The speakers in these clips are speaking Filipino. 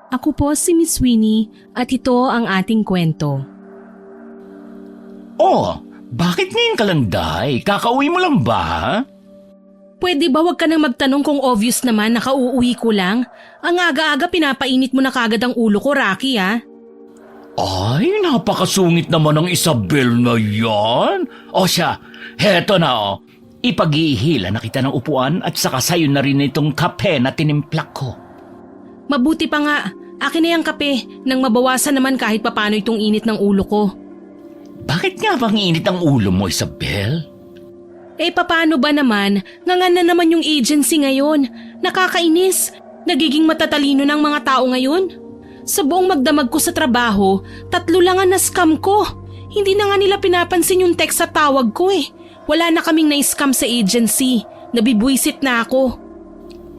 Ako po si Miss Winnie at ito ang ating kwento. Oh, bakit ngayon ka lang, Day? Kakauwi mo lang ba, ha? Pwede ba wag ka nang magtanong kung obvious naman na kauuwi ko lang? Ang aga-aga pinapainit mo na kagad ang ulo ko, Rocky, ha? Ay, napakasungit naman ng Isabel na yan. O siya, heto na Ipag-iihila na kita ng upuan at saka sayo na rin itong kape na tinimplak ko. Mabuti pa nga, akin na yung kape nang mabawasan naman kahit papano itong init ng ulo ko. Bakit nga bang init ang ulo mo, Isabel? Papaano ba naman? Ngangan na naman yung agency ngayon. Nakakainis. Nagiging matatalino ng mga tao ngayon. Sa buong magdamag ko sa trabaho, 3 lang ang na-scam ko. Hindi na nga nila pinapansin yung text sa tawag ko Wala na kaming na-scam sa agency. Nabibwisit na ako.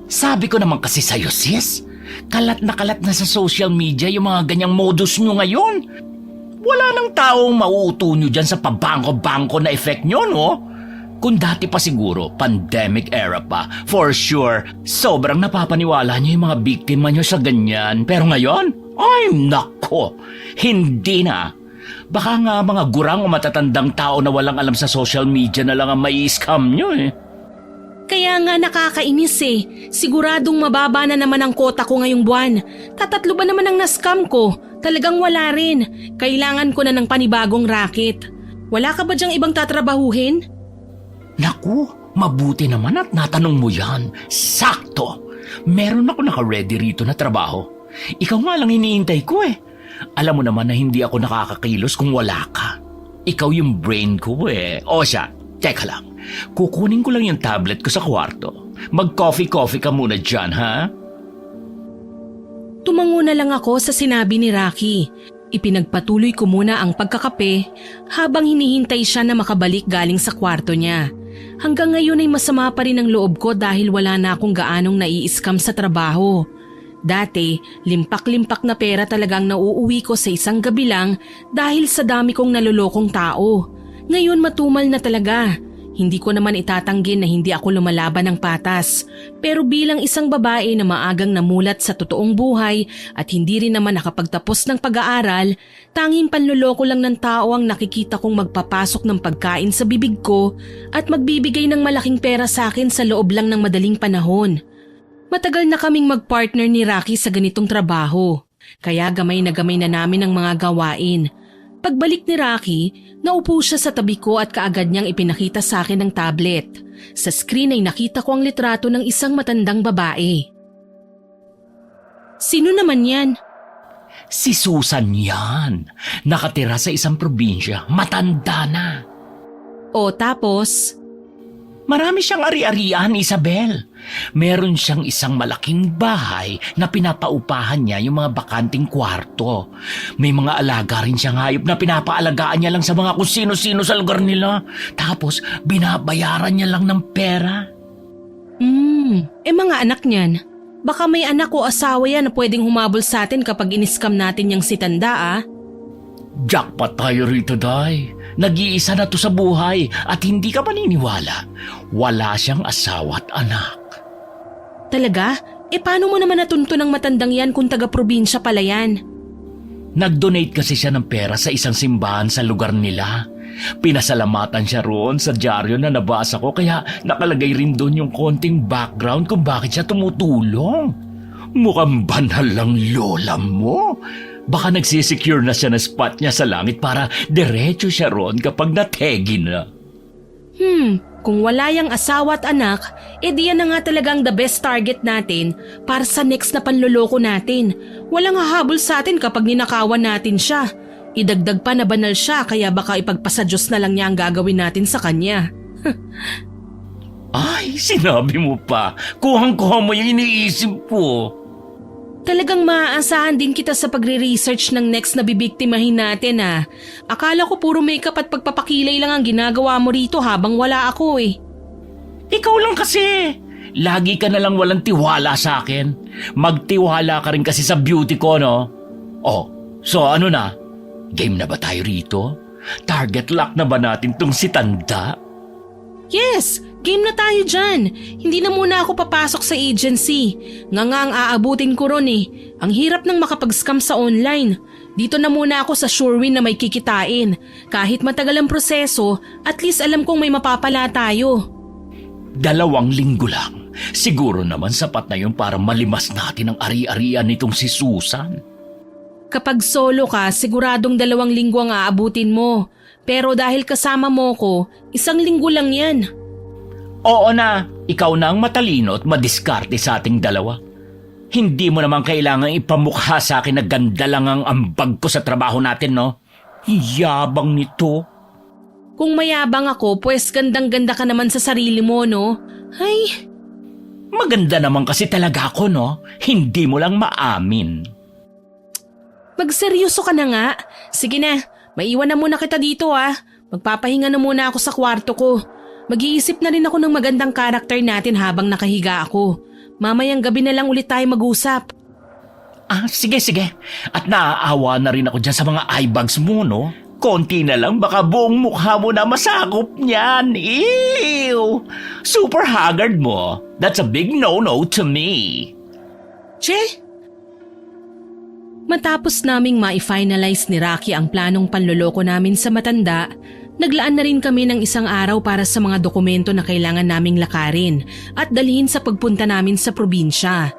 Sabi ko naman kasi sa'yo, sis. Kalat na sa social media yung mga ganyang modus nyo ngayon. Wala nang taong mauuto nyo dyan sa pabangko-bangko na effect nyo, no? Kung dati pa siguro, pandemic era pa, for sure, sobrang napapaniwala nyo yung mga biktima nyo sa ganyan. Pero ngayon, ay nako, hindi na. Baka nga mga gurang o matatandang tao na walang alam sa social media na lang ang mai-scam nyo Kaya nga nakakainis Siguradong mababa na naman ang kota ko ngayong buwan. 3 ba naman ang na-scam ko? Talagang wala rin. Kailangan ko na ng panibagong racket. Wala ka ba dyang ibang tatrabahuhin? Naku, mabuti naman at natanong mo yan. Sakto! Meron ako naka-ready rito na trabaho. Ikaw nga lang iniintay ko Alam mo naman na hindi ako nakakakilos kung wala ka. Ikaw yung brain ko O siya, teka lang. Kukunin ko lang yung tablet ko sa kwarto. Mag-coffee-coffee ka muna dyan, ha? Tumango na lang ako sa sinabi ni Rocky. Ipinagpatuloy ko muna ang pagkakape habang hinihintay siya na makabalik galing sa kwarto niya. Hanggang ngayon ay masama pa rin ang loob ko dahil wala na akong gaanong nai-scam sa trabaho. Dati, limpak-limpak na pera talagang nauuwi ko sa isang gabi lang dahil sa dami kong nalolokong tao. Ngayon matumal na talaga. Hindi ko naman itatanggi na hindi ako lumalaban ng patas. Pero bilang isang babae na maagang namulat sa totoong buhay at hindi rin naman nakapagtapos ng pag-aaral, tanging panloloko lang ng tao ang nakikita kong magpapasok ng pagkain sa bibig ko at magbibigay ng malaking pera sa akin sa loob lang ng madaling panahon. Matagal na kaming magpartner ni Rocky sa ganitong trabaho, kaya gamay na namin ang mga gawain. Pagbalik ni Rocky, naupo siya sa tabi ko at kaagad niyang ipinakita sa akin ang tablet. Sa screen ay nakita ko ang litrato ng isang matandang babae. Sino naman yan? Si Susan yan. Nakatira sa isang probinsya. Matanda na. O tapos? Marami siyang ari-arian, Isabel. Meron siyang isang malaking bahay na pinapaupahan niya yung mga bakanting kwarto. May mga alaga rin siyang hayop na pinapaalagaan niya lang sa mga kung sino-sino sa lugar nila. Tapos binabayaran niya lang ng pera. Mga anak niyan. Baka may anak o asawa yan na pwedeng humabol sa atin kapag iniskam natin yung si Tanda Jackpot tayo rito, Day. Nag-iisa na to sa buhay at hindi ka maniniwala. Wala siyang asawa at anak. Talaga? Paano mo naman natunto ng matandang yan kung taga-probinsya pala yan? Nag-donate kasi siya ng pera sa isang simbahan sa lugar nila. Pinasalamatan siya roon sa dyaryo na nabasa ko kaya nakalagay rin doon yung konting background kung bakit siya tumutulong. Mukhang banal lang lola mo. Baka nagsisecure na siya na spot niya sa langit para diretso siya roon kapag nategi na. Kung wala yang asawa at anak, diyan na nga talagang the best target natin para sa next na panloloko natin. Walang hahabol sa atin kapag ninakawan natin siya. Idagdag pa na banal siya kaya baka ipagpasa Diyos na lang niya ang gagawin natin sa kanya. Ay, sinabi mo pa. Kuhang-kuha mo yung iniisip ko. Talagang maaasahan din kita sa pagre-research ng next na bibiktimahin natin Akala ko puro makeup at pagpapakilay lang ang ginagawa mo rito habang wala ako Ikaw lang kasi. Lagi ka na lang walang tiwala sa akin. Magtiwala ka rin kasi sa beauty ko, no? Oh, so ano na? Game na ba tayo rito? Target lock na ba natin tong si Tanda? Yes, Game na tayo dyan. Hindi na muna ako papasok sa agency. Nga ang aabutin ko ron eh. Ang hirap ng makapag-scam sa online. Dito na muna ako sa SureWin na may kikitain. Kahit matagal ang proseso, at least alam kong may mapapala tayo. 2 linggo lang. Siguro naman sapat na yun para malimas natin ang ari-arian nitong si Susan. Kapag solo ka, siguradong 2 linggo ang aabutin mo. Pero dahil kasama mo ko, 1 linggo lang yan. Oo na, ikaw na ang matalino at madiskarte sa ating dalawa. Hindi mo naman kailangang ipamukha sa akin na ganda lang ang ambag ko sa trabaho natin, no? Yabang nito. Kung mayabang ako, pues gandang-ganda ka naman sa sarili mo, no? Ay, Maganda naman kasi talaga ako, no? Hindi mo lang maamin. magseryoso ka na nga. Sige na, maiwan na muna kita dito Magpapahinga na muna ako sa kwarto ko. Mag-iisip na rin ako ng magandang karakter natin habang nakahiga ako. Mamayang gabi na lang ulit tayo mag-usap. Sige. At naaawa na rin ako dyan sa mga eye bags mo, no? Konti na lang, baka buong mukha mo na masakop niyan. Ew! Super haggard mo. That's a big no-no to me. Che? Matapos naming ma-finalize ni Rocky ang planong panloloko namin sa matanda, naglaan na rin kami ng 1 araw para sa mga dokumento na kailangan naming lakarin at dalhin sa pagpunta namin sa probinsya.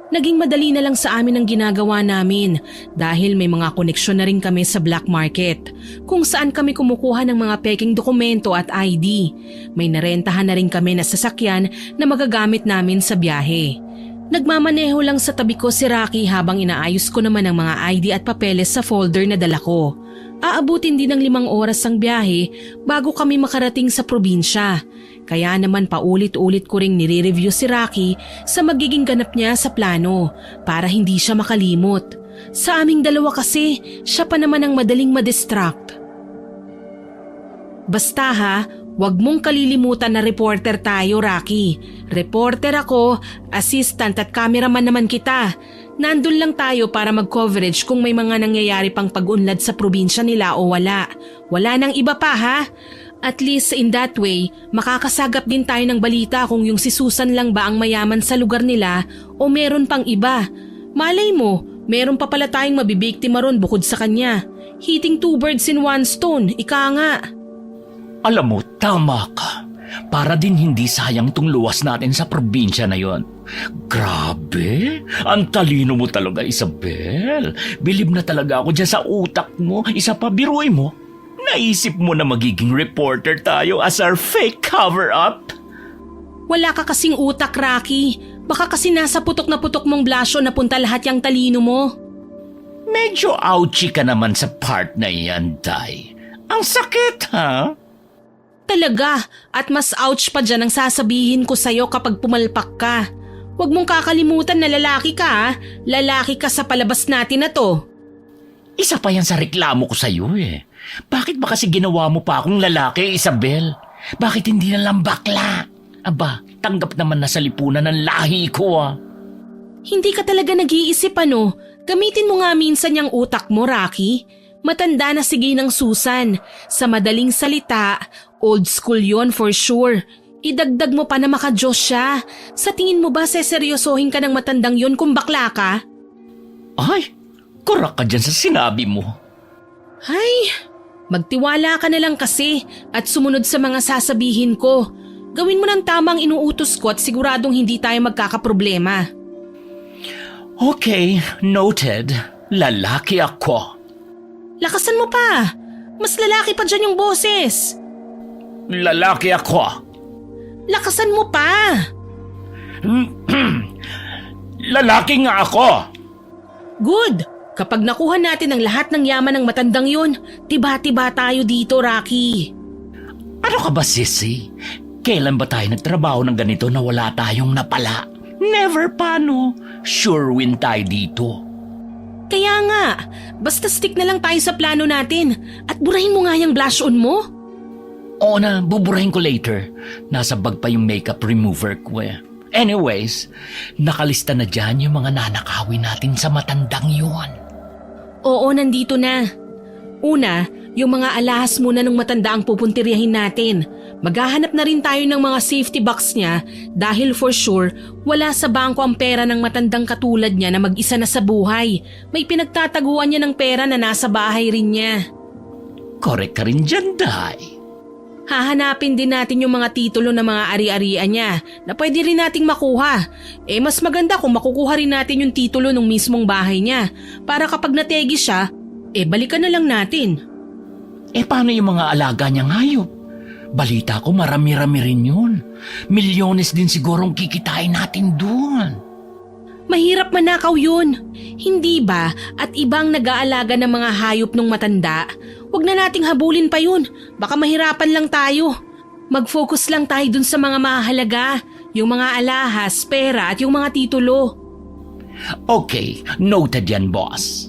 Naging madali na lang sa amin ang ginagawa namin dahil may mga koneksyon na rin kami sa black market kung saan kami kumukuha ng mga peking dokumento at ID. May narentahan na rin kami na sasakyan na magagamit namin sa biyahe. Nagmamaneho lang sa tabi ko si Rocky habang inaayos ko naman ang mga ID at papeles sa folder na dala ko. Aabutin din ng 5 oras ang biyahe bago kami makarating sa probinsya. Kaya naman paulit-ulit ko ring nire-review si Rocky sa magiging ganap niya sa plano para hindi siya makalimot. Sa aming dalawa kasi, siya pa naman ang madaling madistract. Basta wag mong kalilimutan na reporter tayo, Rocky. Reporter ako, assistant at cameraman naman kita. Nandun lang tayo para mag-coverage kung may mga nangyayari pang pag-unlad sa probinsya nila o wala. Wala nang iba pa At least in that way, makakasagap din tayo ng balita kung yung si Susan lang ba ang mayaman sa lugar nila o meron pang iba. Malay mo, meron pa pala tayong mabibiktima ron bukod sa kanya. Hitting 2 birds in 1 stone, ika nga. Alam mo, tama ka. Para din hindi sayang tong luwas natin sa probinsya na yon. Grabe, ang talino mo talaga, Isabel. Bilib na talaga ako dyan sa utak mo. Isa pa, biruin mo. Naisip mo na magiging reporter tayo as our fake cover-up? Wala ka kasing utak, Rocky. Baka kasi nasa putok na putok mong blasyo na punta lahat yung talino mo. Medyo ouchy ka naman sa part na yan, Day. Ang sakit, Talaga, at mas ouch pa dyan ang sasabihin ko sa'yo kapag pumalpak ka. Huwag mong kakalimutan na lalaki ka, Lalaki ka sa palabas natin na to. Isa pa yan sa reklamo ko sa'yo Bakit ba kasi ginawa mo pa akong lalaki, Isabel? Bakit hindi na lang bakla? Aba, tanggap naman na sa lipunan ng lahi ko Hindi ka talaga nag-iisip Gamitin mo nga minsan yung utak mo, Rocky. Matanda na si Ginang Susan. Sa madaling salita, old school yon for sure. Idagdag mo pa na maka-Diyos siya. Sa tingin mo ba seseryosohin ka ng matandang yon kung bakla ka? Ay, kurak ka dyan sa sinabi mo. Ay, magtiwala ka na lang kasi at sumunod sa mga sasabihin ko. Gawin mo ng tamang inuutos ko at siguradong hindi tayo magkakaproblema. Okay, noted. Lalaki ako. Lakasan mo pa. Mas lalaki pa dyan yung boses. Lalaki ako. Lakasan mo pa. Lalaki nga ako. Good. Kapag nakuha natin ang lahat ng yaman ng matandang yun, tiba-tiba tayo dito, Rocky. Ano ka ba, sissy? Kailan ba tayo nagtrabaho ng ganito na wala tayong napala? Never pa, no? Sure win tayo dito. Kaya nga, basta stick na lang tayo sa plano natin at burahin mo nga yung blush on mo. Oo na, buburahin ko later. Nasa bag pa yung makeup remover ko Anyways, nakalista na dyan yung mga nanakawin natin sa matandang yun. Oo, nandito na. Una, Yung mga alahas muna ng matanda ang pupuntiryahin natin. Maghahanap na rin tayo ng mga safety box niya dahil for sure wala sa bangko ang pera ng matandang katulad niya na mag-isa na sa buhay. May pinagtataguan niya ng pera na nasa bahay rin niya. Correct ka rin dyan, Day. Hahanapin din natin yung mga titulo ng mga ari-arian niya na pwede rin nating makuha. Mas maganda kung makukuha rin natin yung titulo ng mismong bahay niya para kapag nategi siya, balikan na lang natin. Paano yung mga alaga niyang hayop? Balita ko marami-rami rin yun. Milyones din sigurong kikitain natin doon. Mahirap manakaw yun. Hindi ba at ibang nag-aalaga ng mga hayop ng matanda? Huwag na nating habulin pa yun. Baka mahirapan lang tayo. Mag-focus lang tayo dun sa mga mahalaga. Yung mga alahas, pera at yung mga titulo. Okay, noted yan, boss.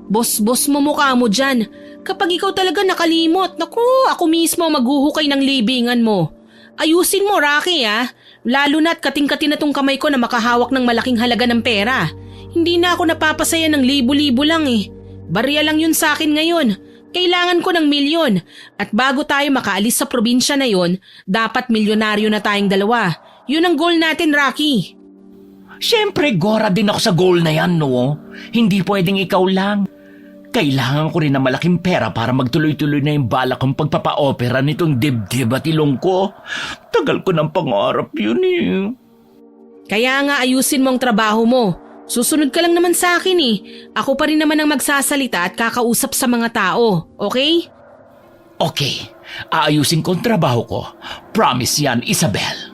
Boss mo mukha mo dyan. Kapag ikaw talaga nakalimot, naku, ako mismo maghuhukay ng libingan mo. Ayusin mo, Rocky, ah. Lalo na't kating-kati na tong kamay ko na makahawak ng malaking halaga ng pera. Hindi na ako napapasaya ng libo-libo lang eh. Barya lang yun sa akin ngayon. Kailangan ko ng milyon. At bago tayo makaalis sa probinsya na yon, dapat milyonaryo na tayong dalawa. Yun ang goal natin, Rocky. Siyempre, gora din ako sa goal na yan, no? Hindi pwedeng ikaw lang. Kailangan ko rin ng malaking pera para magtuloy-tuloy na yung balak kong pagpapa-opera nitong dibdib at ilong ko. Tagal ko ng pangarap yun eh. Kaya nga ayusin mo ang trabaho mo. Susunod ka lang naman sa akin eh. Ako pa rin naman ang magsasalita at kakausap sa mga tao, okay? Okay, aayusin ko ang trabaho ko. Promise yan, Isabel.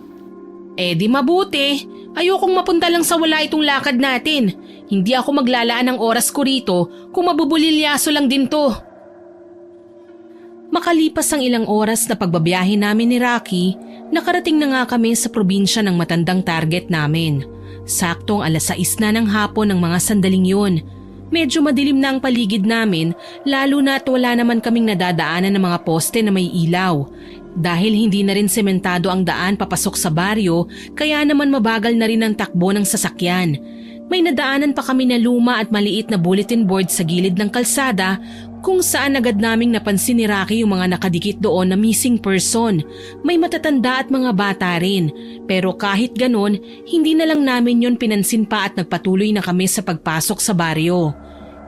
Di mabuti. Ayokong mapunta lang sa wala itong lakad natin. Hindi ako maglalaan ng oras ko rito kung mabubulilyaso lang din to. Makalipas ang ilang oras na pagbabiyahe namin ni Rocky, nakarating na nga kami sa probinsya ng matandang target namin. Saktong 6:00 na ng hapon ng mga sandaling yun. Medyo madilim na ang paligid namin, lalo na at wala naman kaming nadadaanan ng mga poste na may ilaw. Dahil hindi na rin sementado ang daan papasok sa baryo, kaya naman mabagal na rin ang takbo ng sasakyan. May nadaanan pa kami na luma at maliit na bulletin board sa gilid ng kalsada kung saan agad naming napansin ni Rocky yung mga nakadikit doon na missing person. May matatanda at mga bata rin. Pero kahit ganon, hindi na lang namin yon pinansin pa at nagpatuloy na kami sa pagpasok sa baryo.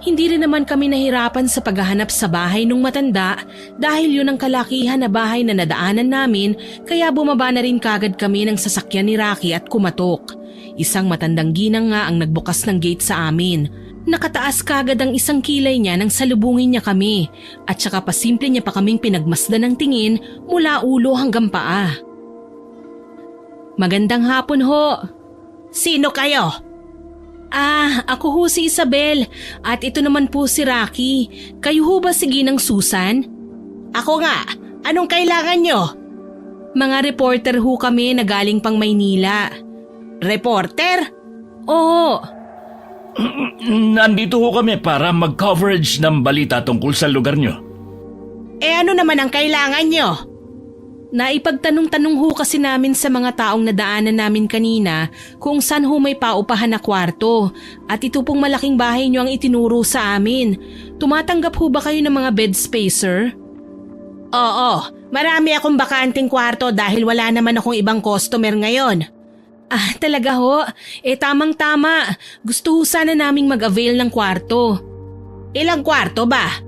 Hindi rin naman kami nahirapan sa paghahanap sa bahay nung matanda dahil yun ang kalakihan na bahay na nadaanan namin, kaya bumaba na rin kagad kami ng sasakyan ni Rocky at kumatok. Isang matandang ginang nga ang nagbukas ng gate sa amin. Nakataas kagad ang isang kilay niya nang salubungin niya kami at saka pasimple niya pa kaming pinagmasdan ng tingin mula ulo hanggang paa. Magandang hapon ho. Sino kayo? Ako ho si Isabel at ito naman po si Rocky. Kayo ho ba si Ginang Susan? Ako nga. Anong kailangan nyo? Mga reporter ho kami na galing pang Maynila. Reporter? Oo. Nandito ho kami para mag-coverage ng balita tungkol sa lugar nyo. Ano naman ang kailangan nyo? Naipagtanong-tanong ho kasi namin sa mga taong nadaanan namin kanina kung saan ho may paupahan na kwarto at ito pong malaking bahay nyo ang itinuro sa amin. Tumatanggap ho ba kayo ng mga bed spacer? Oo, marami akong bakanting kwarto dahil wala naman akong ibang customer ngayon. Talaga ho? Tamang-tama. Gusto ho sana naming mag-avail ng kwarto. Ilang kwarto ba?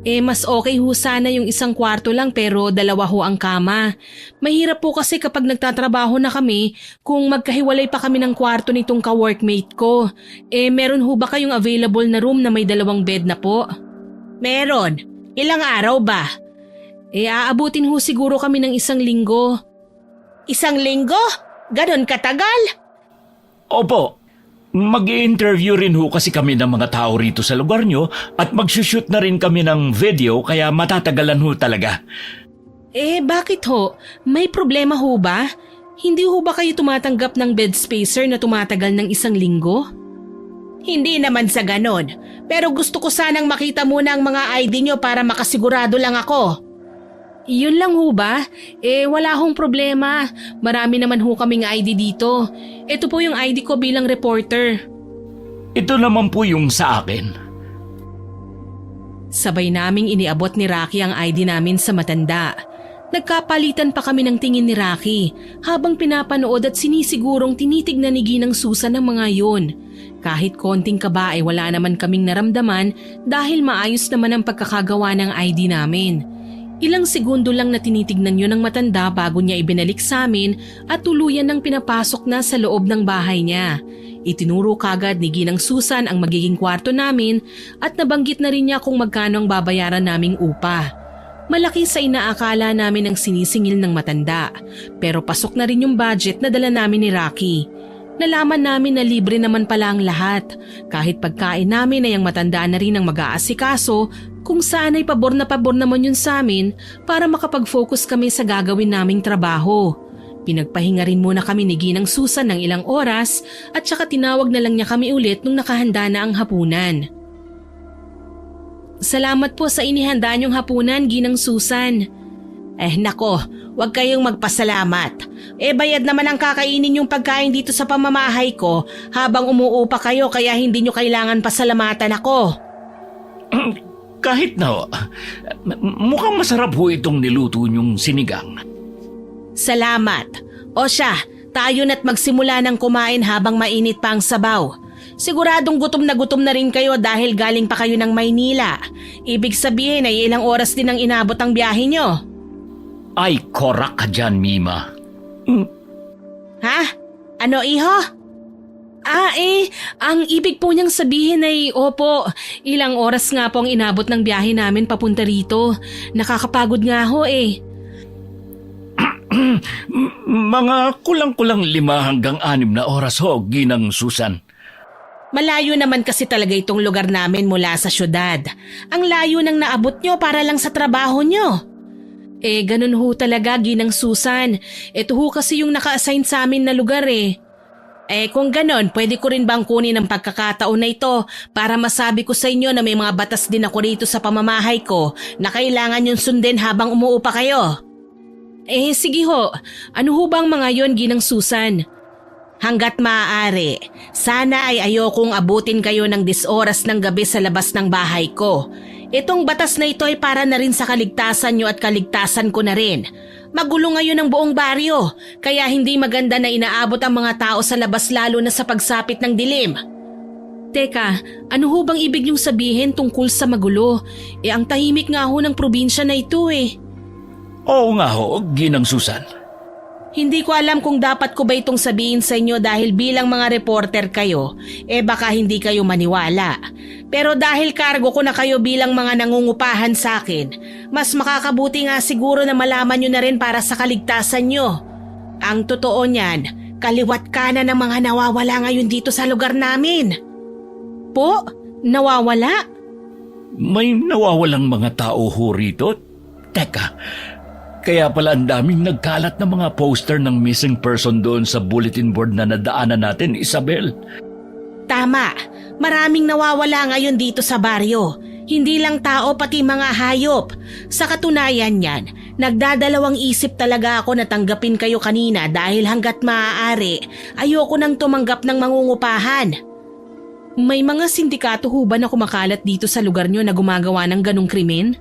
Mas okay ho sana yung isang kwarto lang pero 2 ho ang kama. Mahirap po kasi kapag nagtatrabaho na kami kung magkahiwalay pa kami ng kwarto nitong ka-workmate ko. Meron ho ba kayong available na room na may 2 bed na po? Meron. Ilang araw ba? Aabutin ho siguro kami ng 1 linggo. 1 linggo? Ganon katagal? Opo. Mag-i-interview rin ho kasi kami ng mga tao rito sa lugar nyo at mag-shoot na rin kami ng video kaya matatagalan ho talaga. Bakit ho? May problema ho ba? Hindi ho ba kayo tumatanggap ng bed spacer na tumatagal ng 1 linggo? Hindi naman sa ganon. Pero gusto ko sanang makita muna ang mga ID nyo para makasigurado lang ako. Yun lang ho ba? Wala hong problema. Marami naman ho kaming ID dito. Ito po yung ID ko bilang reporter. Ito naman po yung sa akin. Sabay naming iniabot ni Rocky ang ID namin sa matanda. Nagkapalitan pa kami ng tingin ni Rocky habang pinapanood at sinisigurong tinitignan ni Ginang Susan ang mga yun. Kahit konting kaba ay wala naman kaming naramdaman dahil maayos naman ang pagkakagawa ng ID namin. Ilang segundo lang na tinitignan yun ng matanda bago niya ibinalik sa amin at tuluyan ng pinapasok na sa loob ng bahay niya. Itinuro kagad ni Ginang Susan ang magiging kwarto namin at nabanggit na rin niya kung magkano ang babayaran naming upa. Malaki sa inaakala namin ang sinisingil ng matanda, pero pasok na rin yung budget na dala namin ni Rocky. Nalaman namin na libre naman pala ang lahat, kahit pagkain namin ay ang matanda na rin ang mag-aasikaso kung saan ay pabor naman yun sa amin para makapag-focus kami sa gagawin naming trabaho. Pinagpahinga rin muna kami ni Ginang Susan ng ilang oras at saka tinawag na lang niya kami ulit nung nakahanda na ang hapunan. Salamat po sa inihanda niyong hapunan, Ginang Susan. Nako, huwag kayong magpasalamat. Bayad naman ang kakainin yung pagkain dito sa pamamahay ko habang umuupa kayo kaya hindi nyo kailangan pasalamatan ako. Kahit na, mukhang masarap ho itong niluto niyong sinigang. Salamat. O siya, tayo na't magsimula ng kumain habang mainit pa ang sabaw. Siguradong gutom na rin kayo dahil galing pa kayo ng Maynila. Ibig sabihin ay ilang oras din ang inabot ang biyahe nyo. Ay, korak ka dyan, Mima. Ha? Ano, iho? Ang ibig po niyang sabihin ay opo, ilang oras nga po ang inabot ng biyahe namin papunta rito. Nakakapagod nga ho eh. Mga kulang-kulang 5 hanggang 6 na oras ho, Ginang Susan. Malayo naman kasi talaga itong lugar namin mula sa syudad. Ang layo nang naabot nyo para lang sa trabaho nyo. Ganun ho talaga, Ginang Susan. Ito ho kasi yung naka-assign sa amin na lugar eh. Kung ganon, pwede ko rin bang kunin ang pagkakataon na ito para masabi ko sa inyo na may mga batas din ako rito sa pamamahay ko na kailangan yung sundin habang umuupa kayo? Sige ho. Ano ho bang mga yon, Ginang Susan? Hanggat maaari, sana ay ayokong abutin kayo ng 10 oras ng gabi sa labas ng bahay ko. Itong batas na ito ay para na rin sa kaligtasan nyo at kaligtasan ko na rin. Magulo ngayon ang buong baryo, kaya hindi maganda na inaabot ang mga tao sa labas lalo na sa pagsapit ng dilim. Teka, ano ho bang ibig niyong sabihin tungkol sa magulo? Ang tahimik nga ho ng probinsya na ito eh. Oo nga ho, Ginang Susan. Hindi ko alam kung dapat ko ba itong sabihin sa inyo dahil bilang mga reporter kayo, baka hindi kayo maniwala. Pero dahil kargo ko na kayo bilang mga nangungupahan sa akin, mas makakabuti nga siguro na malaman nyo na rin para sa kaligtasan nyo. Ang totoo niyan, kaliwat kanan ng mga nawawala ngayon dito sa lugar namin. Po? Nawawala? May nawawalang mga tao ho rito? Teka, kaya pala ang daming nagkalat ng mga poster ng missing person doon sa bulletin board na nadaanan natin, Isabel. Tama, maraming nawawala ngayon dito sa baryo. Hindi lang tao pati mga hayop. Sa katunayan yan, nagdadalawang isip talaga ako na tanggapin kayo kanina dahil hanggat maaari, ayoko nang tumanggap ng mangungupahan. May mga sindikato ho ba na kumakalat dito sa lugar nyo na gumagawa ng ganong krimen?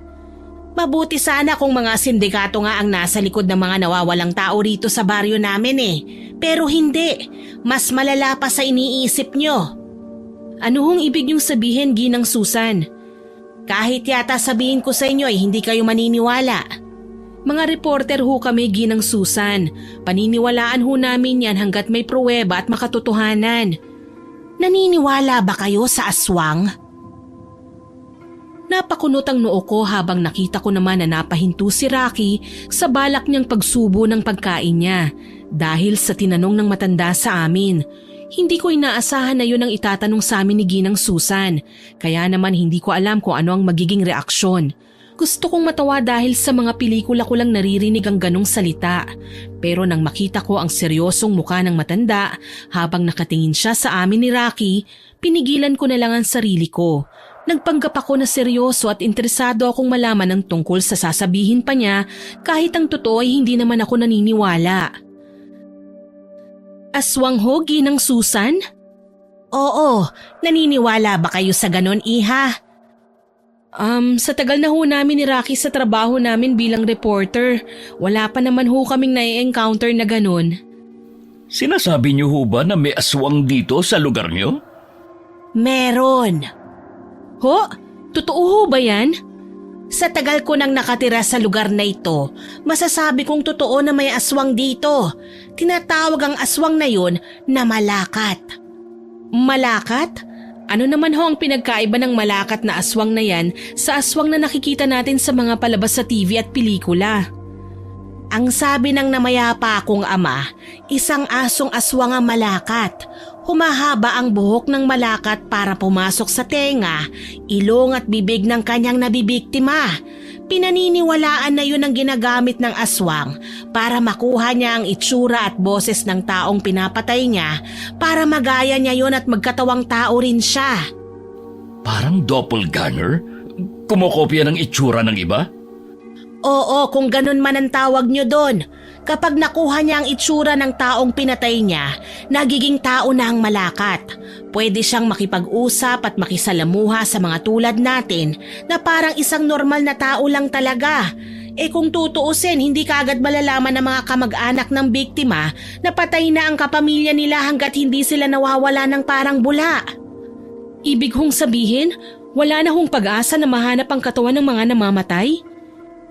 Mabuti sana kung mga sindikato nga ang nasa likod ng mga nawawalang tao rito sa baryo namin eh. Pero hindi, mas malala pa sa iniisip nyo. Ano hong ibig niyong sabihin, Ginang Susan? Kahit yata sabihin ko sa inyo ay hindi kayo maniniwala. Mga reporter ho kami, Ginang Susan. Paniniwalaan ho namin yan hanggat may pruweba at makatotohanan. Naniniwala ba kayo sa aswang? Napakunot ang noo ko habang nakita ko naman na napahinto si Rocky sa balak niyang pagsubo ng pagkain niya dahil sa tinanong ng matanda sa amin. Hindi ko inaasahan na yun ang itatanong sa amin ni Ginang Susan, kaya naman hindi ko alam kung ano ang magiging reaksyon. Gusto kong matawa dahil sa mga pelikula ko lang naririnig ang ganong salita. Pero nang makita ko ang seryosong mukha ng matanda habang nakatingin siya sa amin ni Rocky, pinigilan ko na lang ang sarili ko. Nagpanggap ako na seryoso at interesado akong malaman ng tungkol sa sasabihin pa niya kahit ang totoo ay hindi naman ako naniniwala. Aswang ho, Ginang Susan? Oo, naniniwala ba kayo sa ganon, iha? Sa tagal na ho namin ni Rocky sa trabaho namin bilang reporter, wala pa naman ho kaming nai-encounter na ganun. Sinasabi niyo ho ba na may aswang dito sa lugar niyo? Meron. Ho? Totoo ho ba yan? Sa tagal ko nang nakatira sa lugar na ito, masasabi kong totoo na may aswang dito. Tinatawag ang aswang na yun na malakat. Malakat? Ano naman ho ang pinagkaiba ng malakat na aswang na yan sa aswang na nakikita natin sa mga palabas sa TV at pelikula? Ang sabi ng namayapa kong ama, isang asong aswang ang malakat. Humahaba ang buhok ng malakat para pumasok sa tenga, ilong at bibig ng kanyang nabibiktima. Pinaniniwalaan na yun ang ginagamit ng aswang para makuha niya ang itsura at boses ng taong pinapatay niya para magaya niya yun at magkatawang tao rin siya. Parang doppelganger? Kumokopya ng itsura ng iba? Oo, kung ganun man ang tawag niyo doon. Kapag nakuha niya ang itsura ng taong pinatay niya, nagiging tao na ang malakat. Pwede siyang makipag-usap at makisalamuha sa mga tulad natin na parang isang normal na tao lang talaga. Kung tutuusin, hindi kaagad malalaman ng mga kamag-anak ng biktima na patay na ang kapamilya nila hanggat hindi sila nawawala ng parang bula. Ibig hong sabihin, wala na hong pag-asa na mahanap ang katawan ng mga namamatay?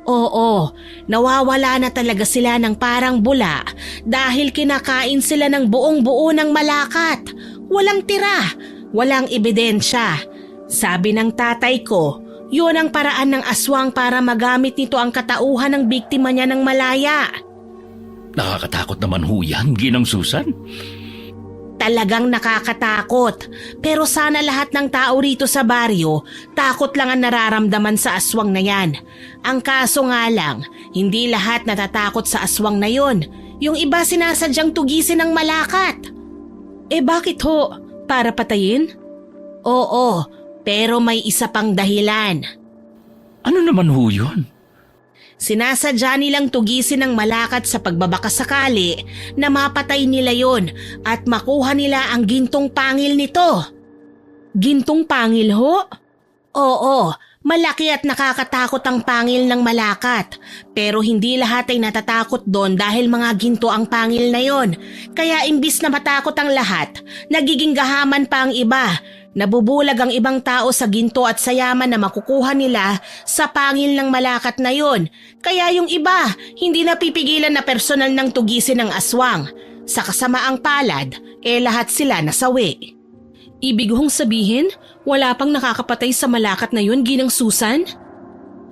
Oo, nawawala na talaga sila ng parang bula dahil kinakain sila ng buong-buo ng malakat. Walang tira, walang ebidensya. Sabi ng tatay ko, yun ang paraan ng aswang para magamit nito ang katauhan ng biktima niya ng malaya. Nakakatakot naman ho yan, Ginang Susan. Talagang nakakatakot. Pero sana lahat ng tao rito sa baryo, takot lang ang nararamdaman sa aswang na yan. Ang kaso nga lang, hindi lahat natatakot sa aswang na yon. Yung iba sinasadyang tugisin ng malakat. Bakit ho? Para patayin? Oo, pero may isa pang dahilan. Ano naman ho yun? Sinasadya nilang tugisin ng malakat sa pagbabakasakali na mapatay nila yon at makuha nila ang gintong pangil nito. Gintong pangil ho? Oo, malaki at nakakatakot ang pangil ng malakat. Pero hindi lahat ay natatakot doon dahil mga ginto ang pangil na yon. Kaya imbis na matakot ang lahat, nagiging gahaman pa ang iba. Nabubulag ang ibang tao sa ginto at sa yaman na makukuha nila sa pangil ng malakat na yon. Kaya yung iba, hindi napipigilan na personal ng tugisin ng aswang. Sa kasamaang palad, lahat sila nasawi. Ibig hong sabihin, wala pang nakakapatay sa malakat na yun, Ginang Susan?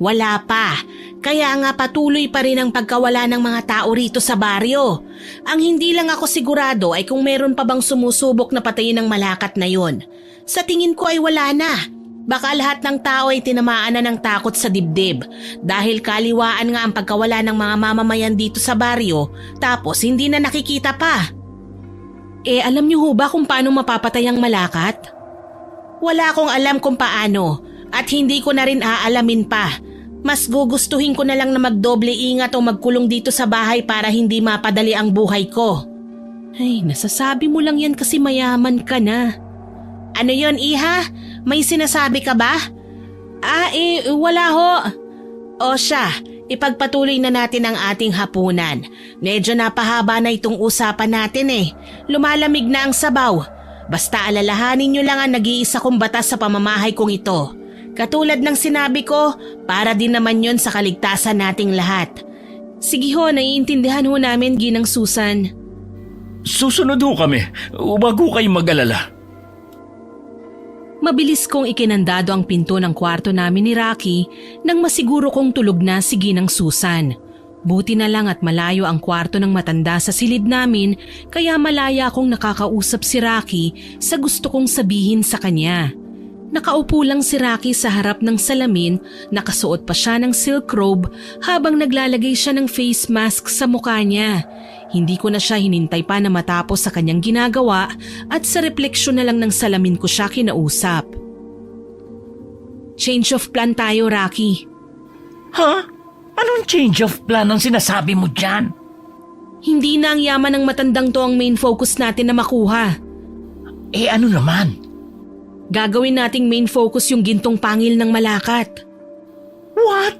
Wala pa. Kaya nga patuloy pa rin ang pagkawala ng mga tao rito sa baryo. Ang hindi lang ako sigurado ay kung meron pa bang sumusubok na patayin ng malakat na yun. Sa tingin ko ay wala na. Baka lahat ng tao ay tinamaan na ng takot sa dibdib dahil kaliwaan nga ang pagkawala ng mga mamamayan dito sa baryo tapos hindi na nakikita pa. Alam niyo ho ba kung paano mapapatay ang malakat? Wala akong alam kung paano at hindi ko na rin aalamin pa. Mas gugustuhin ko na lang na magdoble ingat o magkulong dito sa bahay para hindi mapadali ang buhay ko. Ay, nasasabi mo lang yan kasi mayaman ka na. Ano yon, Iha? May sinasabi ka ba? Wala ho. O siya, ipagpatuloy na natin ang ating hapunan. Medyo napahaba na itong usapan natin Lumalamig na ang sabaw. Basta alalahanin nyo lang ang nag-iisa kong batas sa pamamahay kong ito. Katulad ng sinabi ko, para din naman yon sa kaligtasan nating lahat. Sige ho, naiintindihan ho namin, Ginang Susan. Susunod ho kami. Huwag ho kayong mag-alala. Mabilis kong ikinandado ang pinto ng kwarto namin ni Rocky nang masiguro kong tulog na si Ginang Susan. Buti na lang at malayo ang kwarto ng matanda sa silid namin kaya malaya akong nakakausap si Rocky sa gusto kong sabihin sa kanya. Nakaupo lang si Rocky sa harap ng salamin, nakasuot pa siya ng silk robe habang naglalagay siya ng face mask sa mukha niya. Hindi ko na siya hinintay pa na matapos sa kanyang ginagawa at sa refleksyon na lang ng salamin ko siya kinausap. Change of plan tayo, Rocky. Ha? Anong change of plan ang sinasabi mo dyan? Hindi na ang yaman ng matandang to ang main focus natin na makuha. Ano naman? Gagawin nating main focus yung gintong pangil ng Malakat. What?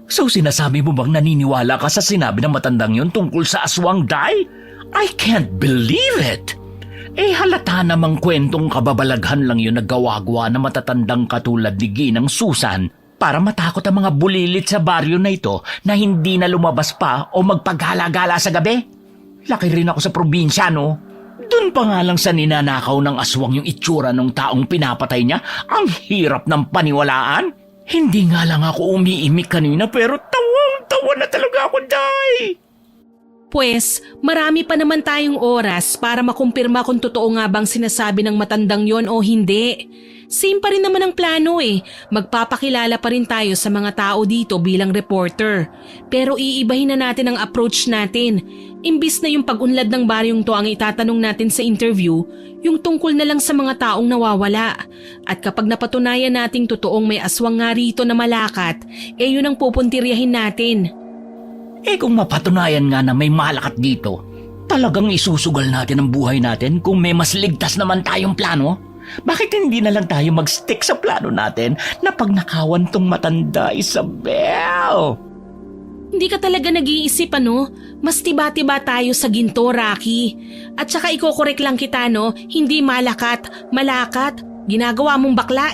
So sinasabi mo bang naniniwala ka sa sinabi ng matandang yun tungkol sa aswang, Day? I can't believe it! Halata namang kwentong kababalaghan lang yun na gawa-gawa na matatandang katulad ni Ginang Susan para matakot ang mga bulilit sa baryo na ito na hindi na lumabas pa o magpaggala-gala sa gabi. Laki rin ako sa probinsya, no? Doon pa nga lang sa ninanakaw ng aswang yung itsura ng taong pinapatay niya, ang hirap ng paniwalaan. Hindi nga lang ako umiimik kanina pero tawang-tawa na talaga ako, Day. Pwes, marami pa naman tayong oras para makumpirma kung totoo nga bang sinasabi ng matandang yon o hindi. Same pa rin naman ang plano Magpapakilala pa rin tayo sa mga tao dito bilang reporter. Pero iibahin na natin ang approach natin. Imbis na yung pag-unlad ng baryong to ang itatanong natin sa interview, yung tungkol na lang sa mga taong nawawala. At kapag napatunayan nating totoong may aswang nga rito na Malakat, yun ang pupuntiryahin natin. Kung mapatunayan nga na may Malakat dito, talagang isusugal natin ang buhay natin kung may mas ligtas naman tayong plano? Bakit hindi na lang tayo mag-stick sa plano natin na pagnakawan tong matanda, Isabel? Hindi ka talaga nag-iisip Mas tiba-tiba tayo sa ginto, Rocky. At saka ikokorek lang kita hindi Malakat, Malakat. Ginagawa mong bakla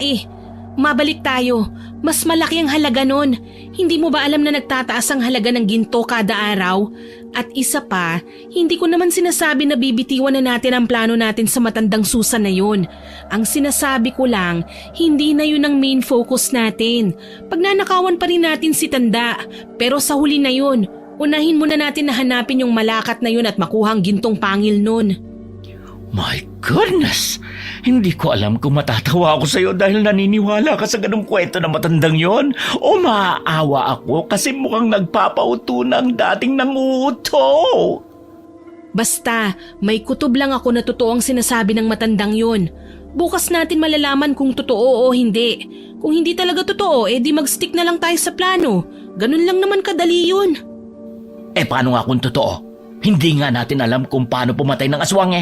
Mabalik tayo. Mas malaki ang halaga nun. Hindi mo ba alam na nagtataas ang halaga ng ginto kada araw? At isa pa, hindi ko naman sinasabi na bibitiwan na natin ang plano natin sa matandang Susan na yun. Ang sinasabi ko lang, hindi na yun ang main focus natin. Pagnanakawan pa rin natin si Tanda, pero sa huli na yun, unahin muna natin na hanapin yung Malakat na yun at makuha ang gintong pangil nun. My goodness! Hindi ko alam kung matatawa ako sa'yo dahil naniniwala ka sa ganung kwento na matandang yon o maaawa ako kasi mukhang nagpapauto na ang dating nanguuto. Basta, may kutob lang ako na totoo ang sinasabi ng matandang yun. Bukas natin malalaman kung totoo o hindi. Kung hindi talaga totoo, di mag-stick na lang tayo sa plano. Ganun lang naman kadali yun. Paano nga kung totoo? Hindi nga natin alam kung paano pumatay ng aswang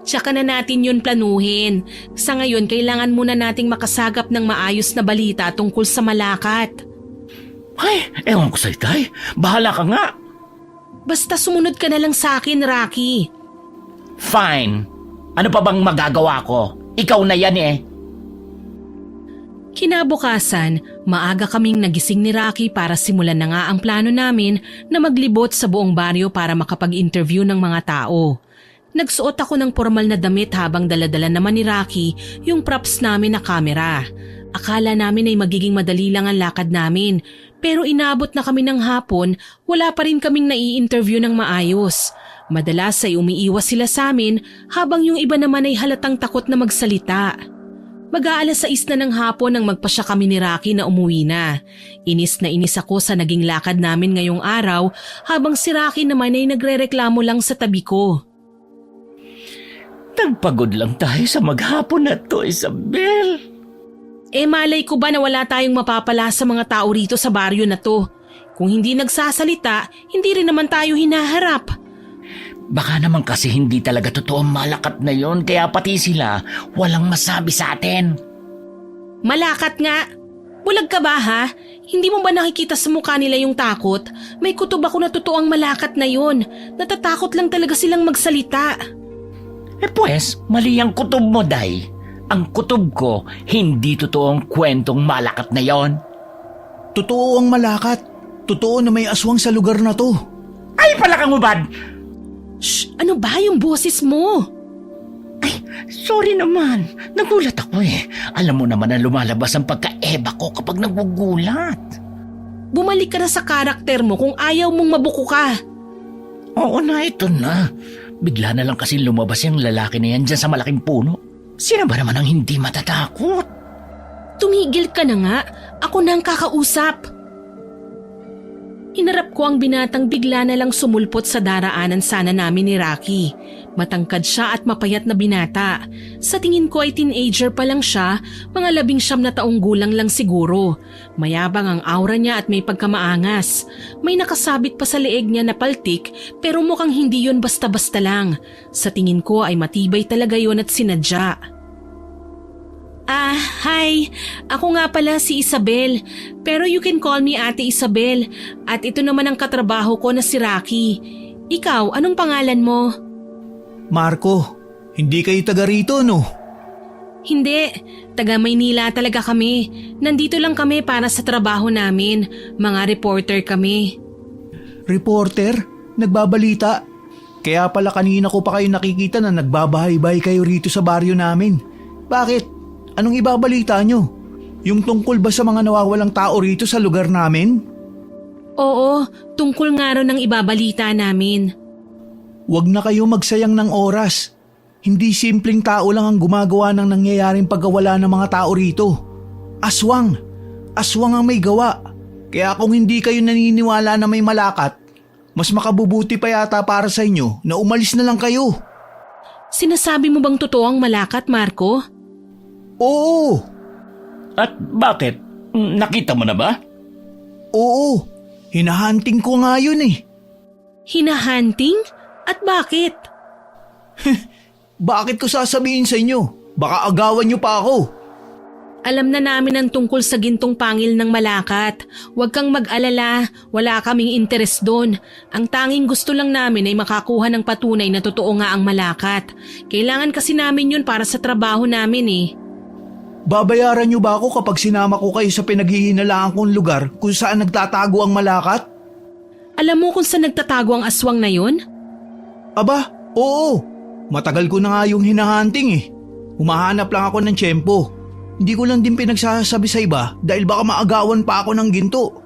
Tsaka na natin yun planuhin. Sa ngayon, kailangan muna nating makasagap ng maayos na balita tungkol sa Malakat. Ay, ewan ko sa'yo, Tay. Bahala ka nga. Basta sumunod ka na lang sa akin, Rocky. Fine. Ano pa bang magagawa ko? Ikaw na yan Kinabukasan, maaga kaming nagising ni Rocky para simulan na nga ang plano namin na maglibot sa buong baryo para makapag-interview ng mga tao. Nagsuot ako ng formal na damit habang daladala naman ni Rocky yung props namin na kamera. Akala namin ay magiging madali lang ang lakad namin, pero inabot na kami ng hapon, wala pa rin kaming nai-interview ng maayos. Madalas ay umiiwas sila sa amin habang yung iba naman ay halatang takot na magsalita. Mag-aalas 6 na ng hapon nang magpasya kami ni Rocky na umuwi na. Inis na inis ako sa naging lakad namin ngayong araw habang si Rocky naman ay nagrereklamo lang sa tabi ko. Nagpagod lang tayo sa maghapon na to, Isabel. Malay ko ba na wala tayong mapapala sa mga tao rito sa baryo na to? Kung hindi nagsasalita, hindi rin naman tayo hinaharap. Baka naman kasi hindi talaga totoo ang Malakat na yon, kaya pati sila walang masabi sa atin. Malakat nga! Bulag ka ba ha? Hindi mo ba nakikita sa mukha nila yung takot? May kutob ako na totoo ang Malakat na yon. Natatakot lang talaga silang magsalita. Pues, mali ang kutob mo, Day. Ang kutob ko, hindi totoo ang kwentong Malakat na yon. Totoo ang Malakat. Totoo na may aswang sa lugar na to. Ay, palakang ubad! Shh! Ano ba yung boses mo? Ay, sorry naman. Nagulat ako Alam mo naman na lumalabas ang pagka-eba ko kapag nagugulat. Bumalik ka na sa karakter mo kung ayaw mong mabuko ka. Oo na, ito na. Bigla na lang kasi lumabas yung lalaki na yan dyan sa malaking puno. Sino ba naman ang hindi matatakot? Tumigil ka na nga. Ako na ang kakausap. Hinarap ko ang binatang bigla na lang sumulpot sa daraanan sana namin ni Rocky. Matangkad siya at mapayat na binata. Sa tingin ko ay teenager pa lang siya, mga 19 na taong gulang lang siguro. Mayabang ang aura niya at may pagkamaangas. May nakasabit pa sa leeg niya na paltik pero mukhang hindi yun basta-basta lang. Sa tingin ko ay matibay talaga yun at sinadya. Hi! Ako nga pala si Isabel, pero you can call me Ate Isabel at ito naman ang katrabaho ko na si Rocky. Ikaw, anong pangalan mo? Marco, hindi kayo taga rito, no? Hindi, taga Maynila talaga kami. Nandito lang kami para sa trabaho namin. Mga reporter kami. Reporter? Nagbabalita? Kaya pala kanina ko pa kayo nakikita na nagbabahay-bahay kayo rito sa baryo namin. Bakit? Anong ibabalita nyo? Yung tungkol ba sa mga nawawalang tao rito sa lugar namin? Oo, tungkol nga ron ang ibabalita namin. Huwag na kayo magsayang ng oras. Hindi simpleng tao lang ang gumagawa ng nangyayaring pagkawala ng mga tao rito. Aswang! Aswang ang may gawa. Kaya kung hindi kayo naniniwala na may malakat, mas makabubuti pa yata para sa inyo na umalis na lang kayo. Sinasabi mo bang totoo ang malakat, Marco? Oo! At bakit? Nakita mo na ba? Oo! Hinahunting ko nga yun eh. Hinahunting? At bakit? Bakit ko sasabihin sa inyo? Baka agawan niyo pa ako. Alam na namin ang tungkol sa gintong pangil ng malakat. Huwag kang mag-alala, wala kaming interes doon. Ang tanging gusto lang namin ay makakuha ng patunay na totoo nga ang malakat. Kailangan kasi namin yun para sa trabaho namin eh. Babayaran niyo ba ako kapag sinama ko kayo sa pinaghihinalaan kong lugar kung saan nagtatago ang malakat? Alam mo kung saan nagtatago ang aswang na yun? Aba, oo. Matagal ko na nga yung hinahunting eh. Humahanap lang ako ng tiyempo. Hindi ko lang din pinagsasabi sa iba dahil baka maagawan pa ako ng ginto.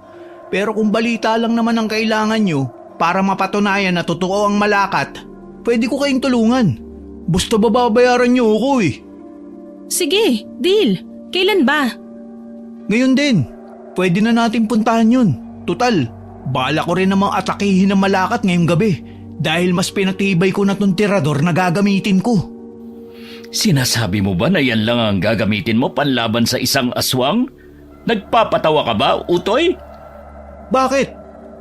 Pero kung balita lang naman ang kailangan nyo para mapatunayan na totoo ang malakat, pwede ko kayong tulungan. Basta babayaran nyo ako eh. Sige, deal. Kailan ba? Ngayon din, pwede na natin puntahan yun. Tutal, bala ko rin namang atakihin ng malakat ngayong gabi dahil mas pinatibay ko na tong tirador na gagamitin ko. Sinasabi mo ba na yan lang ang gagamitin mo panlaban sa isang aswang? Nagpapatawa ka ba, Utoy? Bakit?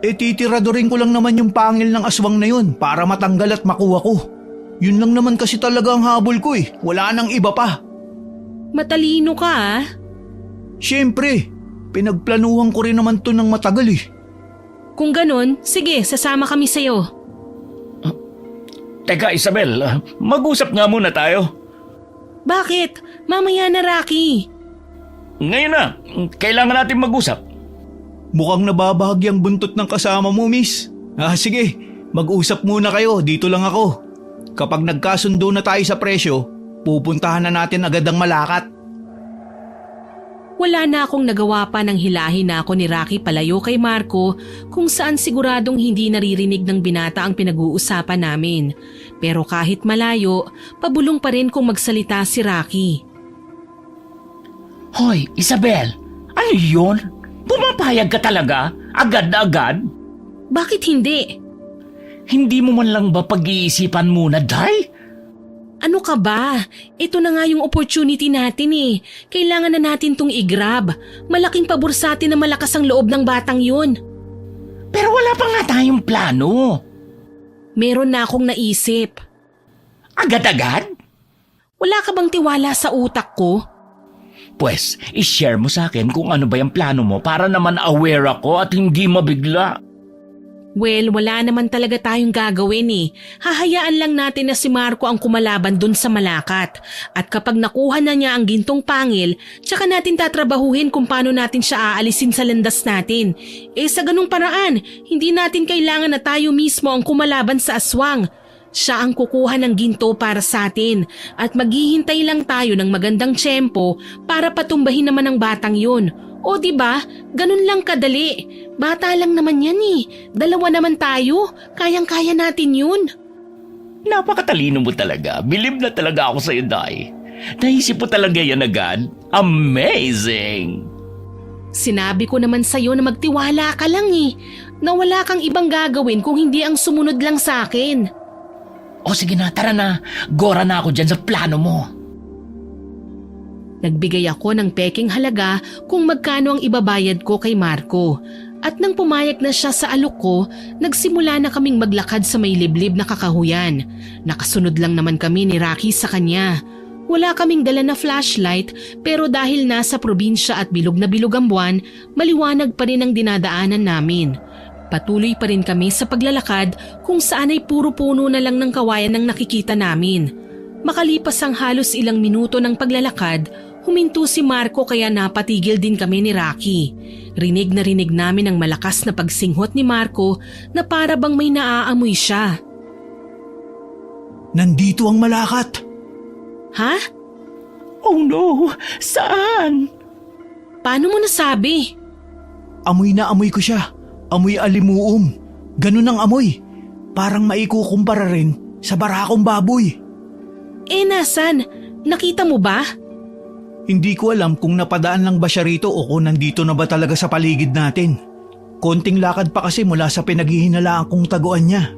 Titiradorin ko lang naman yung pangil ng aswang na yun para matanggal at makuha ko. Yun lang naman kasi talaga ang habol ko eh. Wala nang iba pa. Matalino ka ah. Siyempre, pinagplanuhan ko rin naman to ng matagal eh. Kung ganun, sige, sasama kami sa'yo. Teka, Isabel, mag-usap nga muna tayo. Bakit? Mamaya na, Rocky. Ngayon na, kailangan natin mag-usap. Mukhang nababahagi ang buntot ng kasama mo, miss. Sige, mag-usap muna kayo, dito lang ako. Kapag nagkasundo na tayo sa presyo, pupuntahan na natin agad ang malakat. Wala na akong nagawa pa nang hilahin na ako ni Rocky palayo kay Marco kung saan siguradong hindi naririnig ng binata ang pinag-uusapan namin. Pero kahit malayo, pabulong pa rin kung magsalita si Rocky. Hoy, Isabel, ano yun? Pumapayag ka talaga? Agad na agad? Bakit hindi? Hindi mo man lang ba pag-iisipan muna, Day? Ano ka ba? Ito na nga yung opportunity natin eh. Kailangan na natin tong i-grab. Malaking pabor sa atin na malakas ang loob ng batang yun. Pero wala pa nga tayong plano. Meron na akong naisip. Agad-agad? Wala ka bang tiwala sa utak ko? Pwes, i-share mo sa akin kung ano ba yung plano mo para naman aware ako at hindi mabigla. Well, wala naman talaga tayong gagawin eh. Hahayaan lang natin na si Marco ang kumalaban dun sa malakat. At kapag nakuha na niya ang gintong pangil, tsaka natin tatrabahuhin kung paano natin siya aalisin sa landas natin. Sa ganung paraan, hindi natin kailangan na tayo mismo ang kumalaban sa aswang. Siya ang kukuha ng ginto para sa atin at maghihintay lang tayo ng magandang tiyempo para patumbahin naman ang batang yun. O diba, ganun lang kadali. Bata lang naman yan eh. Dalawa naman tayo. Kayang-kaya natin yun. Napakatalino mo talaga. Bilib na talaga ako sa'yo, Day. Naisip mo talaga yan agad. Amazing! Sinabi ko naman sa'yo na magtiwala ka lang eh. Na wala kang ibang gagawin kung hindi ang sumunod lang sa akin. O sige na, tara na. Gora na ako dyan sa plano mo. Nagbigay ako ng peking halaga kung magkano ang ibabayad ko kay Marco. At nang pumayag na siya sa alok ko, nagsimula na kaming maglakad sa may liblib na kakahuyan. Nakasunod lang naman kami ni Rocky sa kanya. Wala kaming dala na flashlight pero dahil nasa probinsya at bilog na bilog ang buwan, maliwanag pa rin ang dinadaanan namin. Patuloy pa rin kami sa paglalakad kung saan ay puro puno na lang ng kawayan ang nakikita namin. Makalipas ang halos ilang minuto ng paglalakad, huminto si Marco kaya napatigil din kami ni Rocky. Rinig na rinig namin ang malakas na pagsinghot ni Marco na para bang may naaamoy siya. Nandito ang malakat. Ha? Oh no! Saan? Paano mo nasabi? Amoy na amoy ko siya. Amoy alimuum. Ganun ang amoy. Parang maikukumpara rin sa barakong baboy. Nasan? Nakita mo ba? Hindi ko alam kung napadaan lang ba siya rito o kung nandito na ba talaga sa paligid natin. Konting lakad pa kasi mula sa pinaghihinalaang kong taguan niya.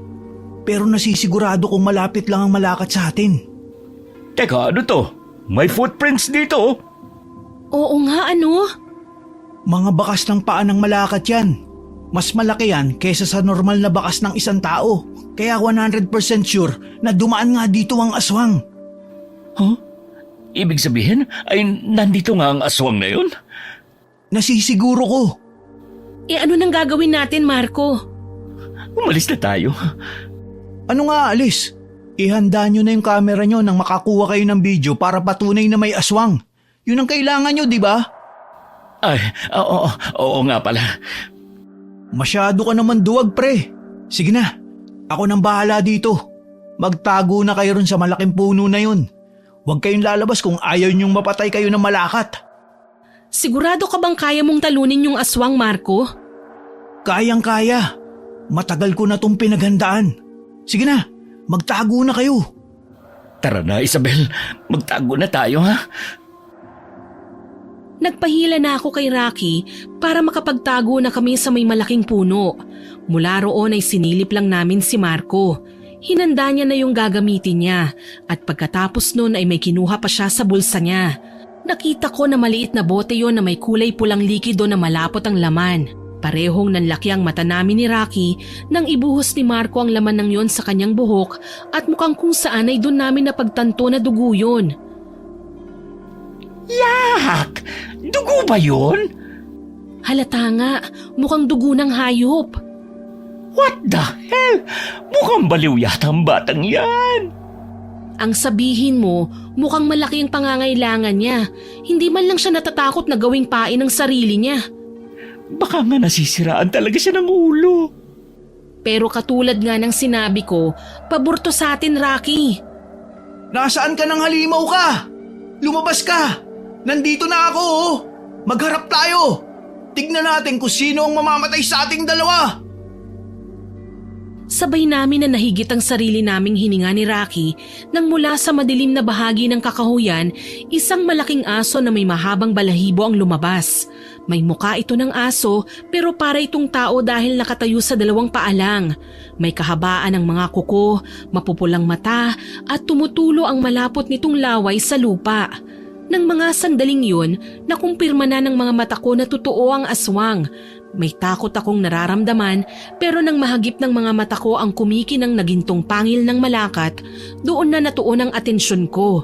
Pero nasisigurado kong malapit lang ang malakat sa atin. Teka, ano to? May footprints dito. Oo nga, ano? Mga bakas ng paa ng malakat yan. Mas malaki yan kaysa sa normal na bakas ng isang tao. Kaya 100% sure na dumaan nga dito ang aswang. Huh? Ibig sabihin ay nandito nga ang aswang na yun? Nasisiguro ko. Ano nang gagawin natin, Marco? Umalis na tayo. Ano nga, Alice? Ihanda nyo na yung camera nyo nang makakuha kayo ng video para patunay na may aswang. Yun ang kailangan nyo, di ba? Ay, oo nga pala. Masyado ka naman duwag, pre. Sige na, ako nang bahala dito. Magtago na kayo ron sa malaking puno na yun. Huwag kayong lalabas kung ayaw nyong mapatay kayo ng malakat. Sigurado ka bang kaya mong talunin yung aswang, Marco? Kayang-kaya. Matagal ko na tong pinaghandaan. Sige na, magtago na kayo. Tara na, Isabel. Magtago na tayo, ha? Nagpahila na ako kay Rocky para makapagtago na kami sa may malaking puno. Mula roon ay sinilip lang namin si Marco. Hinanda niya na yung gagamitin niya at pagkatapos nun ay may kinuha pa siya sa bulsa niya. Nakita ko na maliit na bote yon na may kulay pulang likido na malapot ang laman. Parehong nanlaki ang mata namin ni Rocky nang ibuhos ni Marco ang laman ng yon sa kanyang buhok at mukhang kung saan ay doon namin napagtanto na dugo yun. Yak! Dugo ba yun? Halata nga, mukhang dugo ng hayop. What the hell? Mukhang baliw yata ang batang yan. Ang sabihin mo, mukhang malaki ang pangangailangan niya. Hindi man lang siya natatakot na gawing pain ng sarili niya. Baka nga nasisiraan talaga siya ng ulo. Pero katulad nga ng sinabi ko, paborto sa atin, Rocky. Nasaan ka nang halimaw ka? Lumabas ka! Nandito na ako, oh! Magharap tayo! Tignan natin kung sino ang mamamatay sa ating dalawa! Sabay namin na nahigit ang sarili naming hininga ni Rocky nang mula sa madilim na bahagi ng kakahuyan, isang malaking aso na may mahabang balahibo ang lumabas. May muka ito ng aso pero para itong tao dahil nakatayo sa dalawang paa lang. May kahabaan ng mga kuko, mapupulang mata at tumutulo ang malapot nitong laway sa lupa. Nang mga sandaling yun, nakumpirma na ng mga mata ko na totoo ang aswang. May takot akong nararamdaman pero nang mahagip ng mga mata ko ang kumikinang nagintong pangil ng malakat, doon na natuon ang atensyon ko.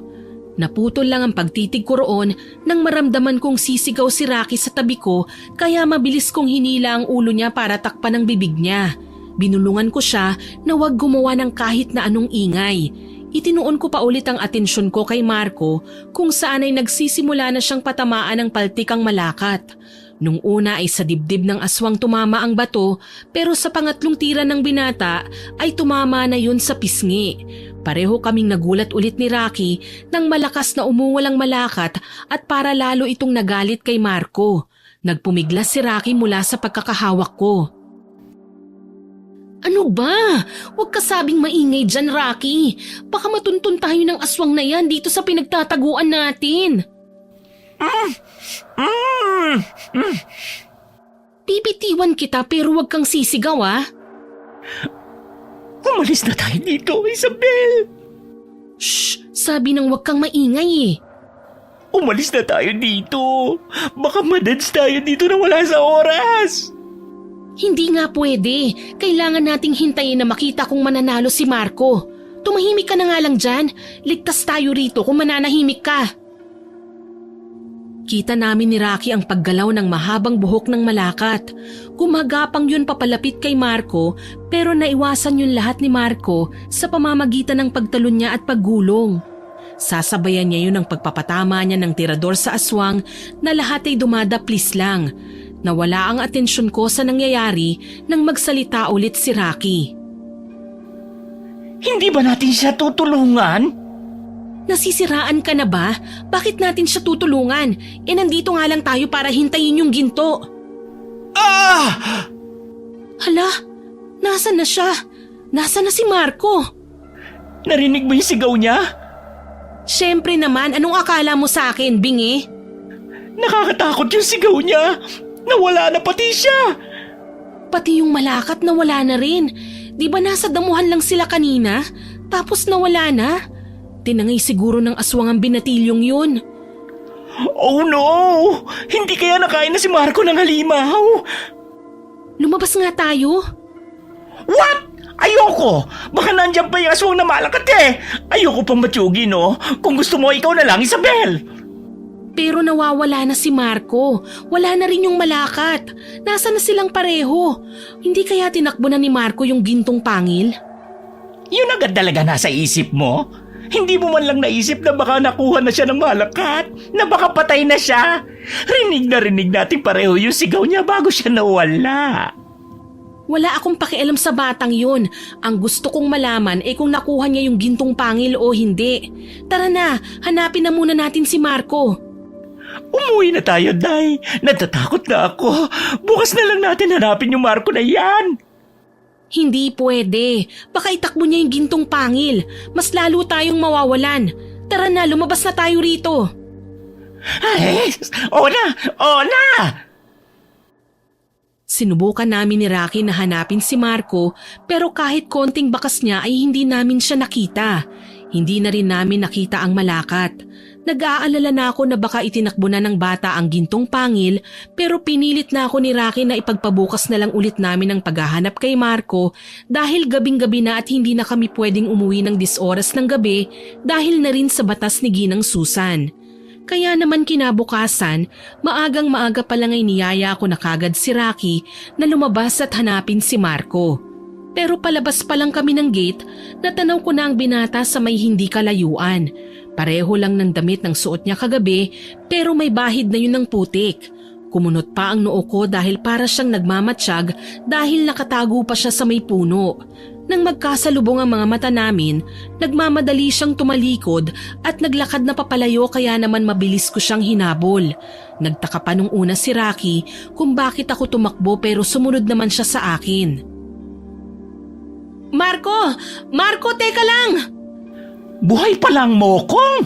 Naputol lang ang pagtitig ko roon nang maramdaman kong sisigaw si Rocky sa tabi ko kaya mabilis kong hinila ang ulo niya para takpan ang bibig niya. Binulungan ko siya na huwag gumawa ng kahit na anong ingay. Itinuon ko pa ulit ang atensyon ko kay Marco kung saan ay nagsisimula na siyang patamaan ng paltikang malakat. Nung una ay sa dibdib ng aswang tumama ang bato pero sa pangatlong tira ng binata ay tumama na yun sa pisngi. Pareho kaming nagulat ulit ni Rocky nang malakas na umuwalang malakat at para lalo itong nagalit kay Marco. Nagpumiglas si Rocky mula sa pagkakahawak ko. Ano ba? Huwag ka sabing maingay dyan, Rocky. Baka matuntun tayo ng aswang na yan dito sa pinagtataguan natin. Pipitiwan kita pero huwag kang sisigaw, ah. Umalis na tayo dito, Isabel. Shh! Sabi nang huwag kang maingay eh. Umalis na tayo dito. Baka madans tayo dito na wala sa oras. Hindi nga pwede. Kailangan nating hintayin na makita kung mananalo si Marco. tumahimik ka na nga lang dyan. Ligtas tayo rito kung mananahimik ka. Kita namin ni Rocky ang paggalaw ng mahabang buhok ng malakat. Gumagapang yun papalapit kay Marco pero naiwasan yun lahat ni Marco sa pamamagitan ng pagtalon niya at paggulong. Sasabayan niya yun ang pagpapatama niya ng tirador sa aswang na lahat ay dumadaplis lang. Nawala ang atensyon ko sa nangyayari nang magsalita ulit si Rocky. Hindi ba natin siya tutulungan? Nasisiraan ka na ba? Bakit natin siya tutulungan? Nandito nga lang tayo para hintayin yung ginto. Ah! Hala, nasan na siya? Nasaan na si Marco? Narinig mo yung sigaw niya? Siyempre naman, anong akala mo sa akin, bingi? Nakakatakot yung sigaw niya. Nawala na pati siya. Pati yung malakat nawala na rin. Di ba nasa damuhan lang sila kanina? Tapos nawala na? Tinangay siguro ng aswang ang binatilyong yun. Oh no! Hindi kaya nakain na si Marco ng halimaw? Lumabas nga tayo. What? Ayoko! Baka nandyan pa yung aswang na malakat eh! Ayoko pang matsugi, no? Kung gusto mo, ikaw na lang, Isabel! Pero nawawala na si Marco. Wala na rin yung malakat. Nasa na silang pareho? Hindi kaya tinakbo na ni Marco yung gintong pangil? Yun agad talaga nasa isip mo? Hindi mo man lang naisip na baka nakuha na siya ng malakat? Na baka patay na siya? Rinig natin pareho yung sigaw niya bago siya nawala. Wala akong pakialam sa batang yun. Ang gusto kong malaman ay kung nakuha niya yung gintong pangil o hindi. Tara na, hanapin na muna natin si Marco. Umuwi na tayo, Day. Natatakot na ako. Bukas na lang natin hanapin yung Marco na yan. Hindi pwede. Baka itakbo niya yung gintong pangil. Mas lalo tayong mawawalan. Tara na, lumabas na tayo rito. Ay, oo na! Sinubukan namin ni Rocky na hanapin si Marco pero kahit konting bakas niya ay hindi namin siya nakita. Hindi na rin namin nakita ang malakat. Nag-aalala na ako na baka itinakbo na ng bata ang gintong pangil pero pinilit na ako ni Rocky na ipagpabukas na lang ulit namin ang paghahanap kay Marco dahil gabing-gabi na at hindi na kami pwedeng umuwi ng 10 oras ng gabi dahil na rin sa batas ni Ginang Susan. Kaya naman kinabukasan, maagang-maaga pa lang ay niyaya ko na kagad si Rocky na lumabas at hanapin si Marco. Pero palabas pa lang kami ng gate, natanaw ko na ang binata sa may hindi kalayuan. Pareho lang ng damit ng suot niya kagabi pero may bahid na yun ng putik. Kumunot pa ang noo ko dahil para siyang nagmamatsyag dahil nakatago pa siya sa may puno. Nang magkasalubong ang mga mata namin, nagmamadali siyang tumalikod at naglakad na papalayo kaya naman mabilis ko siyang hinabol. Nagtaka pa nung una si Rocky kung bakit ako tumakbo pero sumunod naman siya sa akin. Marco! Marco, teka lang! Buhay pa lang, Mokong!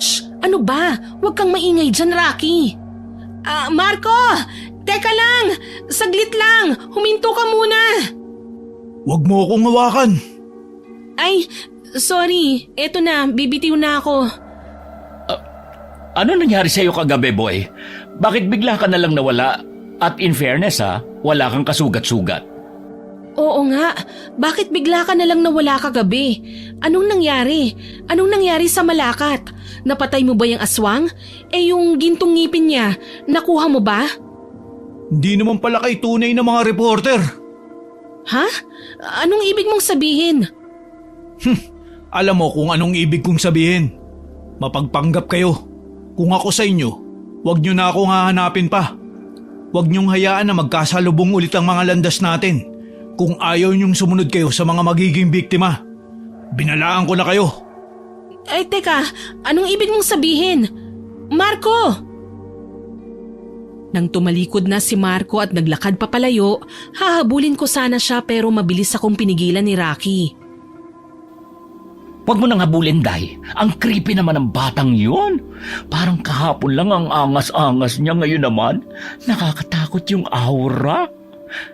Shh! Ano ba? Huwag kang maingay dyan, Rocky! Marco! Teka lang! Saglit lang! Huminto ka muna! Huwag mo akong hawakan. Ay, sorry. Eto na, bibitiw na ako. Ano nangyari sa'yo kagabi, boy? Bakit bigla ka na lang nawala? At in fairness wala kang kasugat-sugat. Oo nga, bakit bigla ka na lang nawala kagabi? Anong nangyari? Anong nangyari sa malakat? Napatay mo ba yung aswang? Yung gintong ngipin niya, nakuha mo ba? Hindi naman pala kay tunay na mga reporter. Ha? Anong ibig mong sabihin? Alam mo kung anong ibig kong sabihin. Mapagpanggap kayo. Kung ako sa inyo, huwag nyo na akong hahanapin pa. Huwag nyong hayaan na magkasalubong ulit ang mga landas natin. Kung ayaw nyong sumunod kayo sa mga magiging biktima, binalaan ko na kayo. Ay teka, anong ibig mong sabihin? Marco! Nang tumalikod na si Marco at naglakad papalayo, hahabulin ko sana siya pero mabilis akong pinigilan ni Rocky. Huwag mo nang habulin, Day. Ang creepy naman ng batang yun. Parang kahapon lang ang angas-angas niya, ngayon naman. Nakakatakot yung aura.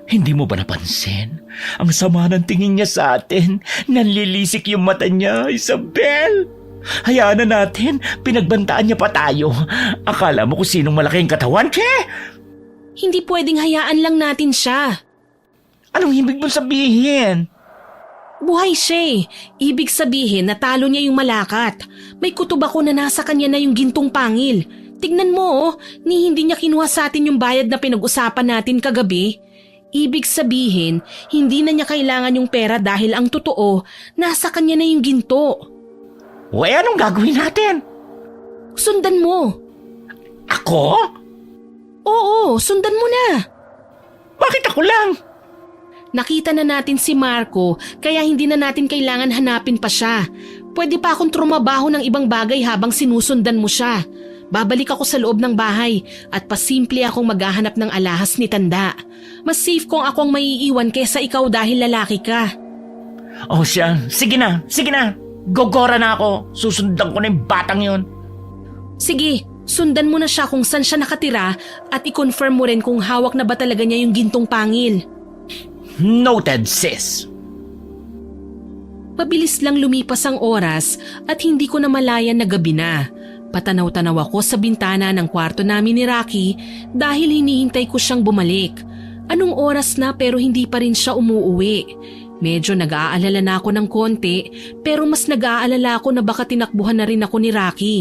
Hindi mo ba napansin? Ang sama ng tingin niya sa atin. Nanlilisik yung mata niya, Isabel. Hayaan na natin, pinagbantaan niya pa tayo. Akala mo kung sinong malaking katawan, che? Hindi pwedeng hayaan lang natin siya. Anong ibig mong sabihin? Buhay siya eh. Ibig sabihin natalo niya yung malakat. May kutob ako na nasa kanya na yung gintong pangil. Tignan mo oh, ni hindi niya kinuha sa atin yung bayad na pinag-usapan natin kagabi. Ibig sabihin, hindi na niya kailangan yung pera dahil ang totoo, nasa kanya na yung ginto. Anong gagawin natin? Sundan mo. Ako? Oo, sundan mo na. Bakit ako lang? Nakita na natin si Marco, kaya hindi na natin kailangan hanapin pa siya. Pwede pa akong trumabaho ng ibang bagay habang sinusundan mo siya. Babalik ako sa loob ng bahay at pasimple akong maghahanap ng alahas ni Tanda. Mas safe kung akong maiiwan kesa ikaw dahil lalaki ka. Oh siya, sige na. Gogora na ako. Susundan ko na yung batang yun. Sige, sundan mo na siya kung saan siya nakatira at i-confirm mo rin kung hawak na ba talaga niya yung gintong pangil. Noted, sis. Mabilis lang lumipas ang oras at hindi ko na malayan na gabi na. Patanaw-tanaw ako sa bintana ng kwarto namin ni Rocky dahil hinihintay ko siyang bumalik. Anong oras na pero hindi pa rin siya umuuwi. Medyo nag-aalala na ako ng konti pero mas nag-aalala ako na baka tinakbuhan na rin ako ni Rocky.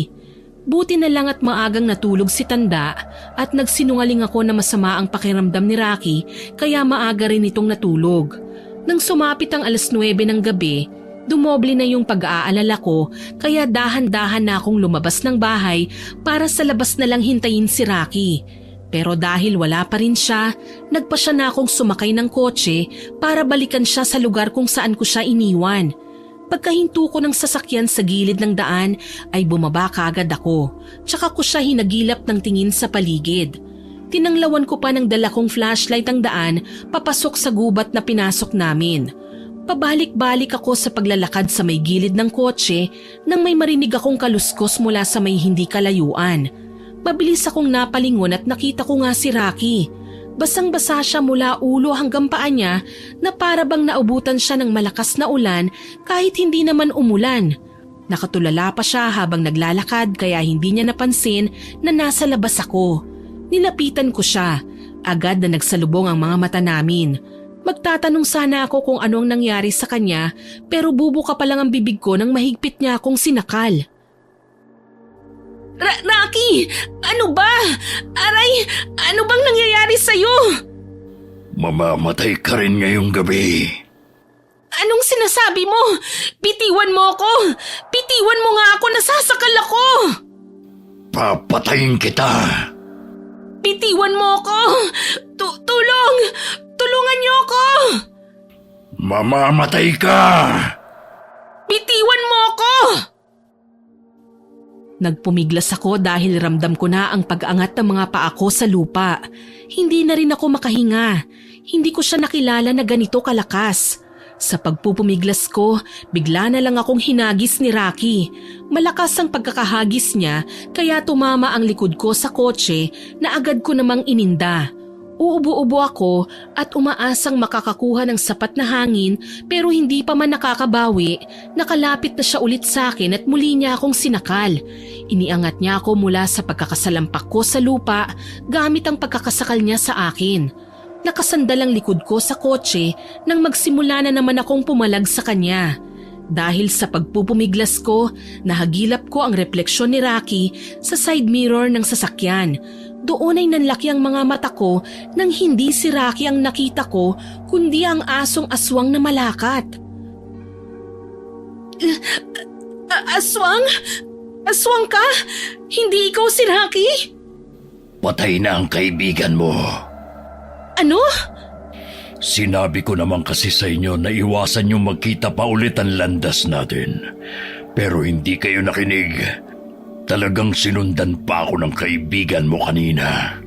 Buti na lang at maagang natulog si Tanda at nagsinungaling ako na masama ang pakiramdam ni Rocky kaya maaga rin itong natulog. Nang sumapit ang 9:00 ng gabi, dumoble na yung pag-aalala ko kaya dahan-dahan na akong lumabas ng bahay para sa labas na lang hintayin si Rocky. Pero dahil wala pa rin siya, nagpasya na akong sumakay ng kotse para balikan siya sa lugar kung saan ko siya iniwan. Pagkahinto ko ng sasakyan sa gilid ng daan ay bumaba kaagad ako, tsaka ko siya hinagilap ng tingin sa paligid. Tinanglawan ko pa ng dala kong flashlight ang daan papasok sa gubat na pinasok namin. Pabalik-balik ako sa paglalakad sa may gilid ng kotse nang may marinig akong kaluskos mula sa may hindi kalayuan. Mabilis akong napalingon at nakita ko nga si Rocky. Basang-basa siya mula ulo hanggang paa niya na para bang naubutan siya ng malakas na ulan kahit hindi naman umulan. Nakatulala pa siya habang naglalakad kaya hindi niya napansin na nasa labas ako. Nilapitan ko siya. Agad na nagsalubong ang mga mata namin. Magtatanong sana ako kung anong nangyari sa kanya pero bubuka pa lang ang bibig ko nang mahigpit niya akong sinakal. Rocky! Ano ba? Aray! Ano bang nangyayari sa'yo? Mamamatay ka rin ngayong gabi. Anong sinasabi mo? Bitiwan mo ako! Bitiwan mo nga ako! Nasasakal ako! Papatayin kita. Bitiwan mo ako! Tulong! Tulungan niyo ako! Mamamatay ka. Bitiwan mo ako! Nagpumiglas ako dahil ramdam ko na ang pag-angat ng mga paa ko sa lupa. Hindi na rin ako makahinga. Hindi ko siya nakilala na ganito kalakas. Sa pagpupumiglas ko, bigla na lang akong hinagis ni Rocky. Malakas ang pagkakahagis niya kaya tumama ang likod ko sa kotse na agad ko namang ininda. Uubo-ubo ako at umaasang makakakuha ng sapat na hangin pero hindi pa man nakakabawi, nakalapit na siya ulit sa akin at muli niya akong sinakal. Iniangat niya ako mula sa pagkakasalampak ko sa lupa gamit ang pagkakasakal niya sa akin. Nakasandal ang likod ko sa kotse nang magsimula na naman akong pumalag sa kanya. Dahil sa pagpupumiglas ko, nahagilap ko ang refleksyon ni Rocky sa side mirror ng sasakyan. Doon ay nanlaki ang mga mata ko nang hindi si Rocky ang nakita ko kundi ang asong aswang na malakat. Aswang? Aswang ka? Hindi ikaw si Rocky? Patay na ang kaibigan mo. Ano? Sinabi ko naman kasi sa inyo na iwasan niyong magkita pa ulit ang landas natin. Pero hindi kayo nakinig. Talagang sinundan pa ako ng kaibigan mo kanina.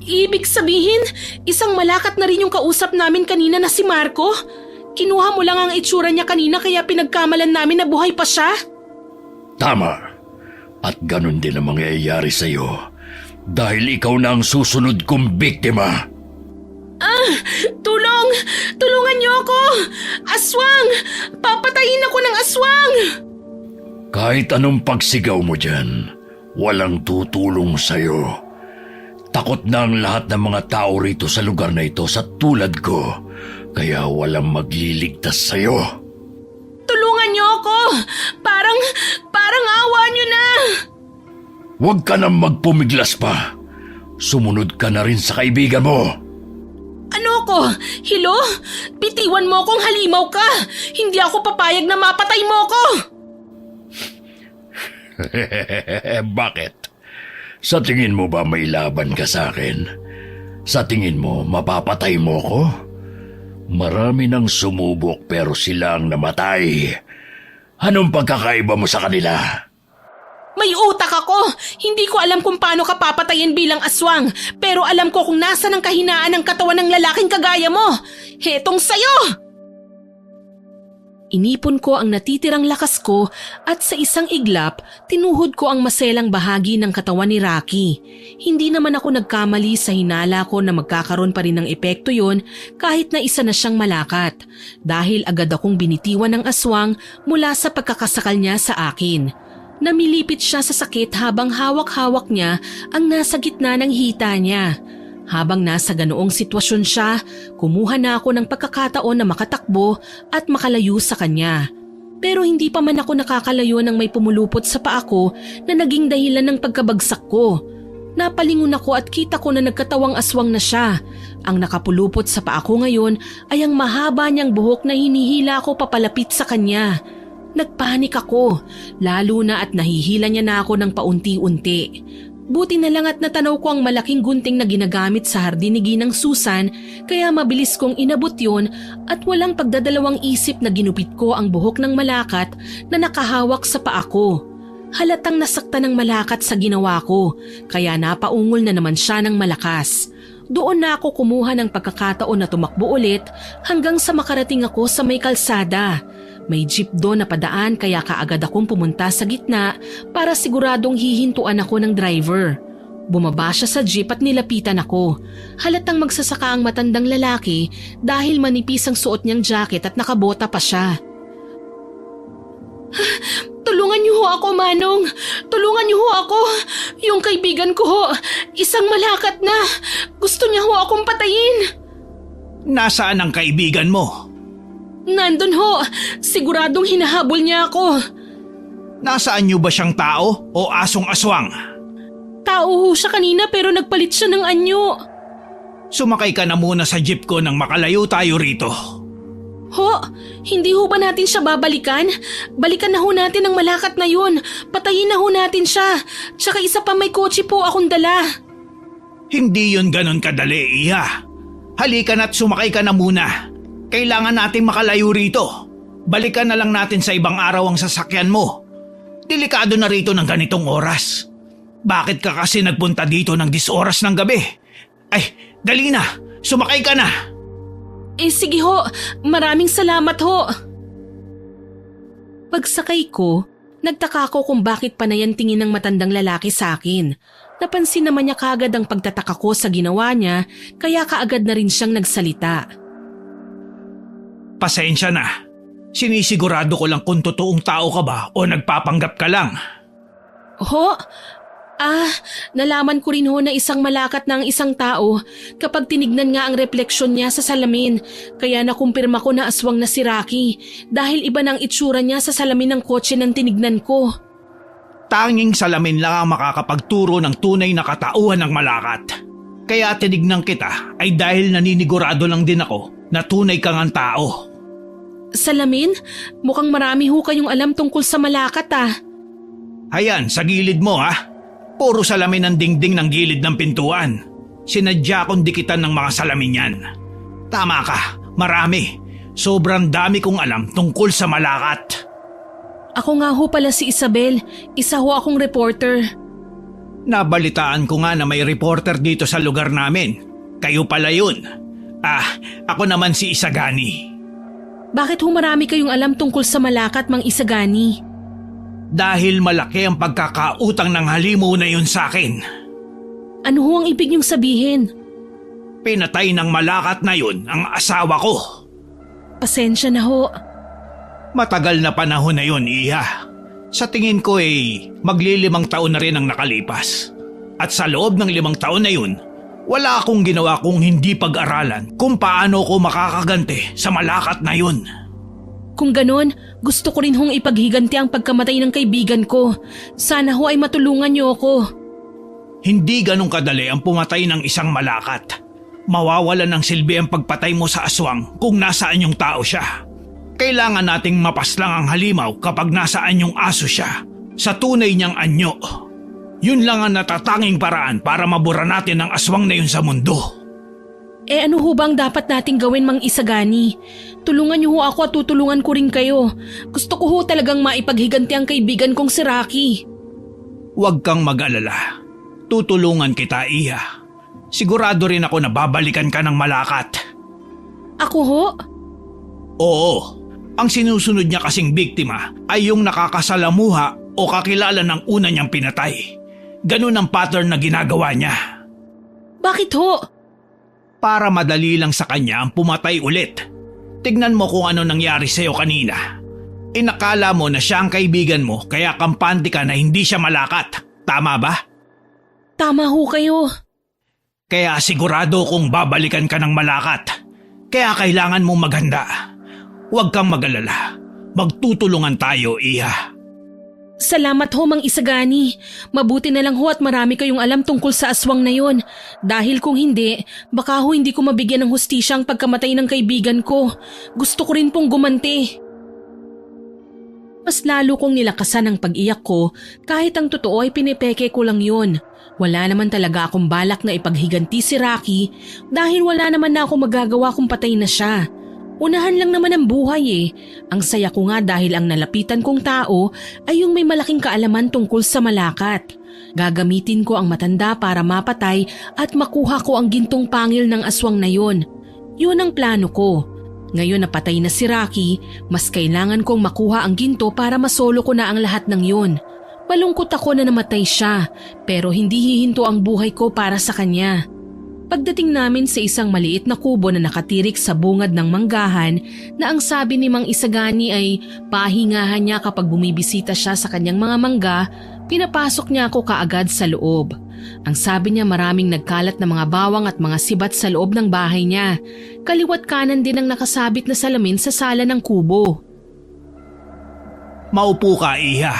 Ibig sabihin, isang malakat na rin yung kausap namin kanina na si Marco? Kinuha mo lang ang itsura niya kanina kaya pinagkamalan namin na buhay pa siya? Tama. At ganun din ang mangyayari sa'yo. Dahil ikaw na ang susunod kong biktima. Tulong! Tulungan niyo ako! Aswang! Papatayin ako ng aswang! Kahit anong pagsigaw mo dyan, walang tutulong sa'yo. Takot na ang lahat ng mga tao rito sa lugar na ito sa tulad ko, kaya walang magliligtas sa'yo. niyo ako! Parang awa niyo na! Huwag ka nang magpumiglas pa. Sumunod ka na rin sa kaibigan mo. Ano ko? Hilo? Bitiwan mo akong halimaw ka! Hindi ako papayag na mapatay mo ako! Bakit? Sa tingin mo ba may laban ka sa akin? Sa tingin mo mapapatay mo ko? Marami nang sumubok pero sila ang namatay. Anong pagkakaiba mo sa kanila? May utak ako! Hindi ko alam kung paano ka papatayin bilang aswang, pero alam ko kung nasa ng kahinaan ng katawan ng lalaking kagaya mo. Hetong sayo! Inipon ko ang natitirang lakas ko at sa isang iglap, tinuhod ko ang maselang bahagi ng katawan ni Rocky. Hindi naman ako nagkamali sa hinala ko na magkakaroon pa rin ng epekto yon kahit na isa na siyang malakat, dahil agad akong binitiwan ng aswang mula sa pagkakasakal niya sa akin. Namilipit siya sa sakit habang hawak-hawak niya ang nasa gitna ng hita niya. Habang nasa ganoong sitwasyon siya, kumuha na ako ng pagkakataon na makatakbo at makalayo sa kanya. Pero hindi pa man ako nakakalayo nang may pumulupot sa paa ko na naging dahilan ng pagkabagsak ko. Napalingon ako at kita ko na nagkatawang aswang na siya. Ang nakapulupot sa paa ko ngayon ay ang mahaba niyang buhok na hinihila ko papalapit sa kanya. Nagpanik ako, lalo na at nahihila niya na ako ng paunti-unti. Buti na lang at natanaw ko ang malaking gunting na ginagamit sa hardin ni Ginang Susan, kaya mabilis kong inabot yon at walang pagdadalawang isip na ginupit ko ang buhok ng malakat na nakahawak sa paa ko. Halatang nasaktan ng malakat sa ginawa ko, kaya napaungol na naman siya ng malakas. Doon na ako kumuha ng pagkakataon na tumakbo ulit hanggang sa makarating ako sa may kalsada. May jeep doon na padaan kaya kaagad akong pumunta sa gitna para siguradong hihintuan ako ng driver. Bumaba siya sa jeep at nilapitan ako. Halatang magsasaka ang matandang lalaki dahil manipis ang suot niyang jacket at nakabota pa siya. Tulungan niyo ho ako, Manong! Tulungan niyo ho ako! Yung kaibigan ko ho, isang malakat na! Gusto niya ho akong patayin! Nasaan ang kaibigan mo? Nandun ho! Siguradong hinahabol niya ako! Nasaan niyo ba siyang tao o asong aswang? Tao ho siya kanina pero nagpalit siya ng anyo. Sumakay ka na muna sa jeep ko nang makalayo tayo rito. Ho, hindi ho ba natin siya babalikan? Balikan na ho natin ang malakat na yun. Patayin na ho natin siya. Tsaka isa pa may kotse po akong dala. Hindi yun ganon kadali, Iha. Halika na't sumakay ka na muna. Kailangan nating makalayo rito. Balikan na lang natin sa ibang araw ang sasakyan mo. Delikado na rito ng ganitong oras. Bakit ka kasi nagpunta dito ng 10 oras ng gabi? Ay, dali na. Sumakay ka na. Sige ho. Maraming salamat ho. Pagsakay ko, nagtaka ko kung bakit panayan tingin ng matandang lalaki sa akin. Napansin naman niya kaagad ang pagtataka ko sa ginawa niya, kaya kaagad na rin siyang nagsalita. Pasensya na. Sinisigurado ko lang kung totoong tao ka ba o nagpapanggap ka lang. Ho? Nalaman ko rin ho na isang malakat na ang isang tao kapag tinignan nga ang refleksyon niya sa salamin, kaya nakumpirma ko na aswang na si Rocky dahil iba ng itsura niya sa salamin ng kotse nang tinignan ko. Tanging salamin lang ang makakapagturo ng tunay na katauhan ng malakat. Kaya tinignan kita ay dahil naninigurado lang din ako na tunay kang ang tao. Salamin? Mukhang marami ho kayong alam tungkol sa malakat Ayan, sa gilid mo Puro salamin ang dingding ng gilid ng pintuan. Sinadya kong dikitan ng mga salamin yan. Tama ka, marami. Sobrang dami kong alam tungkol sa malakat. Ako nga ho pala si Isabel. Isa ho akong reporter. Nabalitaan ko nga na may reporter dito sa lugar namin. Kayo pala yun. Ako naman si Isagani. Bakit ho marami kayong alam tungkol sa malakat, Mang Isagani? Dahil malaki ang pagkakautang ng halimaw na yun sa akin. Ano ho ang ibig niyong sabihin? Pinatay ng malakat na yun ang asawa ko. Pasensya na ho. Matagal na panahon na yun, Iha. Sa tingin ko magli5 taon na rin ang nakalipas. At sa loob ng 5 taon na yun, wala akong ginawa kung hindi pag-aralan kung paano ko makakaganti sa malakat na yun. Kung ganon, gusto ko rin hong ipaghiganti ang pagkamatay ng kaibigan ko. Sana ho ay matulungan niyo ako. Hindi ganun kadali ang pumatay ng isang malakat. Mawawala ng silbi ang pagpatay mo sa aswang kung nasaan yung tao siya. Kailangan nating mapaslang ang halimaw kapag nasaan yung aso siya. Sa tunay niyang anyo. Yun lang ang natatanging paraan para mabura natin ang aswang na yun sa mundo. Ano ho bang dapat nating gawin, Mang Isagani? Tulungan niyo ho ako at tutulungan ko rin kayo. Gusto ko ho talagang maipaghiganti ang kaibigan kong si Rocky. Huwag kang mag-alala. Tutulungan kita, Iha. Sigurado rin ako na babalikan ka ng malakat. Ako ho? Oo. Ang sinusunod niya kasing biktima ay yung nakakasalamuha o kakilala ng una niyang pinatay. Ganun ang pattern na ginagawa niya. Bakit ho? Para madali lang sa kanya ang pumatay ulit. Tignan mo kung ano nangyari sa'yo kanina. Inakala mo na siya ang kaibigan mo kaya kampante ka na hindi siya malakat. Tama ba? Tama ho kayo. Kaya sigurado kong babalikan ka ng malakat. Kaya kailangan mong maghanda. Huwag kang mag-alala. Magtutulungan tayo, Iha. Salamat ho, Mang Isagani. Mabuti na lang ho at marami kayong alam tungkol sa aswang na yon. Dahil kung hindi, baka ho hindi ko mabigyan ng hustisya ang pagkamatay ng kaibigan ko. Gusto ko rin pong gumanti. Mas lalo kong nilakasan ang pag-iyak ko kahit ang totoo ay pinipeke ko lang yon. Wala naman talaga akong balak na ipaghiganti si Rocky dahil wala naman na ako magagawa kung patay na siya. Unahan lang naman ang buhay eh. Ang saya ko nga dahil ang nalapitan kong tao ay yung may malaking kaalaman tungkol sa malakat. Gagamitin ko ang matanda para mapatay at makuha ko ang gintong pangil ng aswang na yun. Yun ang plano ko. Ngayon napatay na si Rocky, mas kailangan kong makuha ang ginto para masolo ko na ang lahat ng yun. Malungkot ako na namatay siya, pero hindi hihinto ang buhay ko para sa kanya. Pagdating namin sa isang maliit na kubo na nakatirik sa bungad ng manggahan na ang sabi ni Mang Isagani ay pahingahan niya kapag bumibisita siya sa kanyang mga mangga, pinapasok niya ako kaagad sa loob. Ang sabi niya maraming nagkalat na mga bawang at mga sibat sa loob ng bahay niya. Kaliwat kanan din ang nakasabit na salamin sa sala ng kubo. Maupo ka, Iha.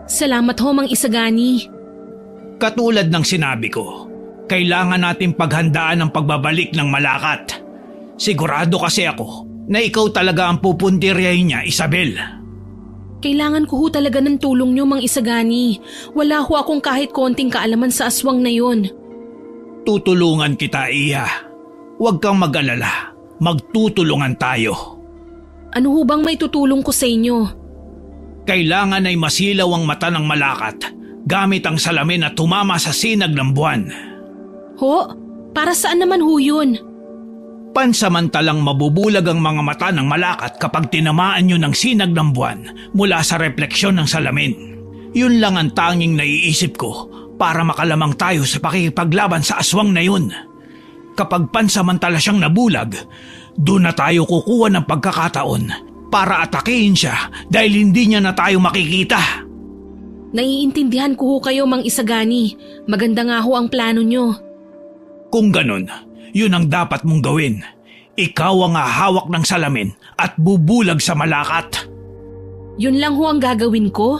Salamat ho, Mang Isagani. Katulad ng sinabi ko, kailangan natin paghandaan ang pagbabalik ng malakat. Sigurado kasi ako na ikaw talaga ang pupuntiryahin niya, Isabel. Kailangan ko ho talaga ng tulong niyo, Mang Isagani. Wala ho akong kahit konting kaalaman sa aswang na yon. Tutulungan kita, Iha. Huwag kang mag-alala. Magtutulungan tayo. Ano ho bang may tutulong ko sa inyo? Kailangan ay masilaw ang mata ng malakat gamit ang salamin na tumama sa sinag ng buwan. Ho? Para saan naman ho yun? Pansamantalang mabubulag ang mga mata ng malakat kapag tinamaan nyo ng sinag ng buwan mula sa refleksyon ng salamin. Yun lang ang tanging naiisip ko para makalamang tayo sa pakikipaglaban sa aswang na yun. Kapag pansamantala siyang nabulag, doon na tayo kukuha ng pagkakataon para atakihin siya dahil hindi niya na tayo makikita. Naiintindihan ko ho kayo, Mang Isagani. Maganda nga ho ang plano nyo. Kung ganun, yun ang dapat mong gawin. Ikaw ang hahawak ng salamin at bubulag sa malakat. Yun lang ho ang gagawin ko?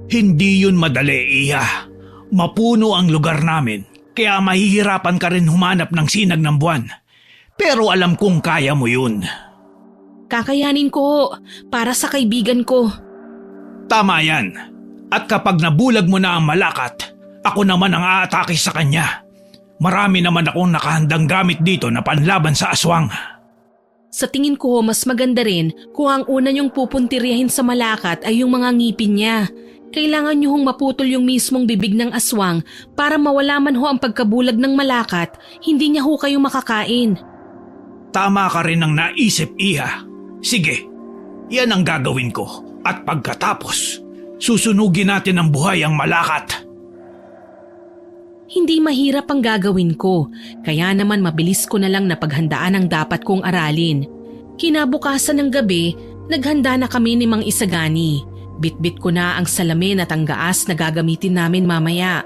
Hindi yun madali, Iha. Mapuno ang lugar namin, kaya mahihirapan ka rin humanap ng sinag ng buwan. Pero alam kong kaya mo yun. Kakayanin ko ho, para sa kaibigan ko. Tama yan. At kapag nabulag mo na ang malakat, ako naman ang aatake sa kanya. Marami naman akong nakahandang gamit dito na panlaban sa aswang. Sa tingin ko mas maganda rin kung ang una niyong pupuntiryahin sa malakat ay yung mga ngipin niya. Kailangan niyo hong maputol yung mismong bibig ng aswang para mawala man ho ang pagkabulag ng malakat, hindi niya ho kayo makakain. Tama ka rin ang naisip, Iha. Sige, yan ang gagawin ko. At pagkatapos, susunugin natin ang buhay ang malakat. Hindi mahirap ang gagawin ko, kaya naman mabilis ko na lang napaghandaan ang dapat kong aralin. Kinabukasan ng gabi, naghanda na kami ni Mang Isagani. Bitbit ko na ang salamin at ang gaas na gagamitin namin mamaya.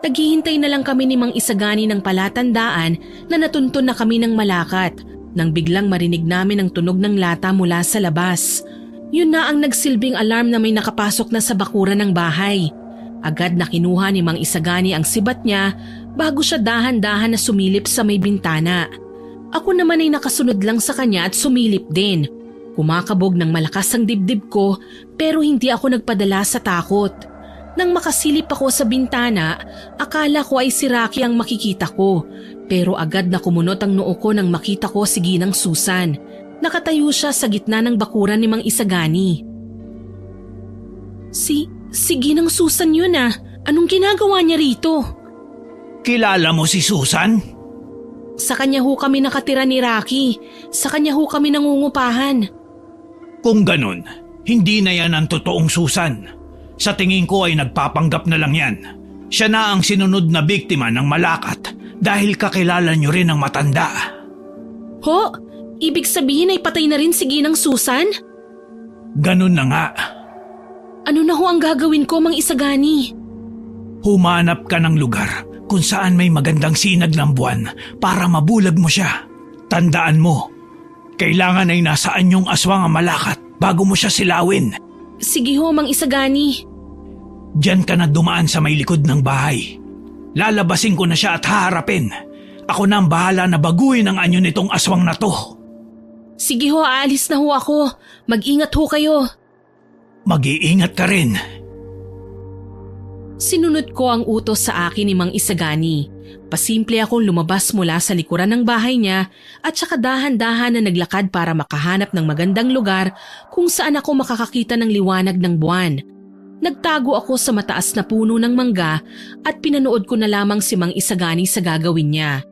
Naghihintay na lang kami ni Mang Isagani ng palatandaan na natuntun na kami ng malakat. nang biglang marinig namin ang tunog ng lata mula sa labas. Yun na ang nagsilbing alarm na may nakapasok na sa bakuran ng bahay. Agad na kinuha ni Mang Isagani ang sibat niya bago siya dahan-dahan na sumilip sa may bintana. Ako naman ay nakasunod lang sa kanya at sumilip din. Kumakabog ng malakas ang dibdib ko pero hindi ako nagpadala sa takot. Nang makasilip ako sa bintana, akala ko ay si Rocky ang makikita ko. Pero agad na kumunot ang noo ko nang makita ko si Ginang Susan. Nakatayo siya sa gitna ng bakuran ni Mang Isagani. Si Ginang Susan yun ah. Anong ginagawa niya rito? Kilala mo si Susan? Sa kanya ho kami nakatira ni Rocky. Sa kanya ho kami nangungupahan. Kung ganun, hindi na yan ang totoong Susan. Sa tingin ko ay nagpapanggap na lang yan. Siya na ang sinunod na biktima ng malakat dahil kakilala niyo rin ang matanda. Ho? Ibig sabihin ay patay na rin si Ginang Susan? Ganun na nga. Ano na ho ang gagawin ko, Mang Isagani? Humanap ka ng lugar kung saan may magandang sinag ng buwan para mabulag mo siya. Tandaan mo, kailangan ay nasaan yung aswang ang malakat bago mo siya silawin. Sige ho, Mang Isagani. Diyan ka na dumaan sa may likod ng bahay. Lalabasin ko na siya at haharapin. Ako na ang bahala na baguhin ang anyo nitong aswang na to. Sige ho, aalis na ho ako. Mag-ingat ho kayo. Mag-iingat ka rin. Sinunod ko ang utos sa akin ni Mang Isagani. Pasimple akong lumabas mula sa likuran ng bahay niya at saka dahan-dahan na naglakad para makahanap ng magandang lugar kung saan ako makakakita ng liwanag ng buwan. Nagtago ako sa mataas na puno ng mangga at pinanood ko na lamang si Mang Isagani sa gagawin niya.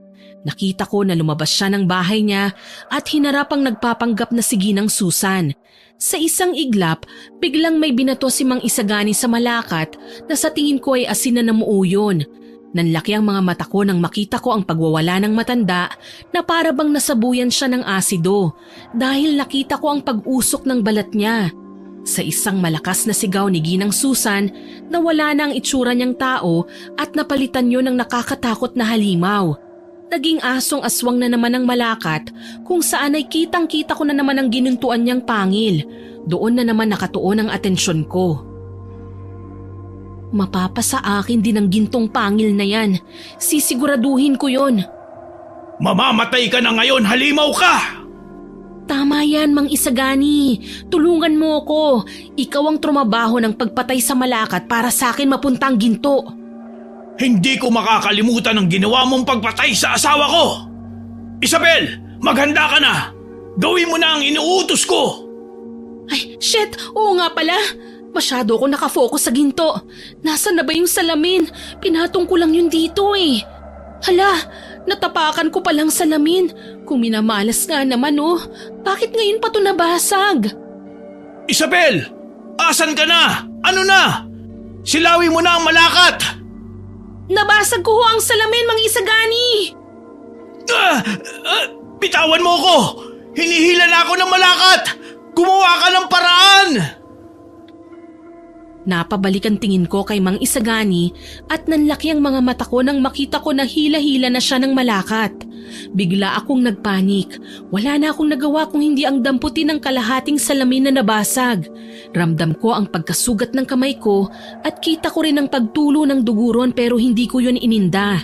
Nakita ko na lumabas siya ng bahay niya at hinarap ang nagpapanggap na si Ginang Susan. Sa isang iglap, biglang may binato si Mang Isagani sa malakat na sa tingin ko ay asin na namuo yun. Nanlaki ang mga mata ko nang makita ko ang pagwawala ng matanda na para bang nasabuyan siya ng asido dahil nakita ko ang pag-usok ng balat niya. Sa isang malakas na sigaw ni Ginang Susan, nawala na ang itsura niyang tao at napalitan niyo ng nakakatakot na halimaw. Naging asong aswang na naman ang malakat kung saan ay kitang-kita ko na naman ang ginuntuan niyang pangil. Doon na naman nakatuon ang atensyon ko. Mapapasa akin din ang gintong pangil na yan. Sisiguraduhin ko yon. Mamamatay ka na ngayon, halimaw ka! Tama yan, Mang Isagani. Tulungan mo ko. Ikaw ang trumabaho ng pagpatay sa malakat para sa akin mapuntang ginto. Hindi ko makakalimutan ang ginawa mong pagpatay sa asawa ko! Isabel, maghanda ka na! Gawin mo na ang inuutos ko! Ay, shit! Oo nga pala. Masyado ako nakafocus sa ginto. Nasaan na ba yung salamin? Pinatong ko lang yun dito eh. Hala, natapakan ko palang salamin. Kung minamalas nga naman oh. Bakit ngayon pa ito nabasag? Isabel! Asan ka na? Ano na? Silawi mo na ang malakat! Nabasag ko ho ang salamin, Mang Isagani! Bitawan mo ko! Hinihila na ako ng malakat! Gumawa ka ng paraan! Napabalik ang tingin ko kay Mang Isagani at nanlaki ang mga mata ko nang makita ko na hila-hila na siya ng malakat. Bigla akong nagpanik. Wala na akong nagawa kung hindi ang damputin ng kalahating salamin na nabasag. Ramdam ko ang pagkasugat ng kamay ko at kita ko rin ang pagtulo ng duguron pero hindi ko yun ininda.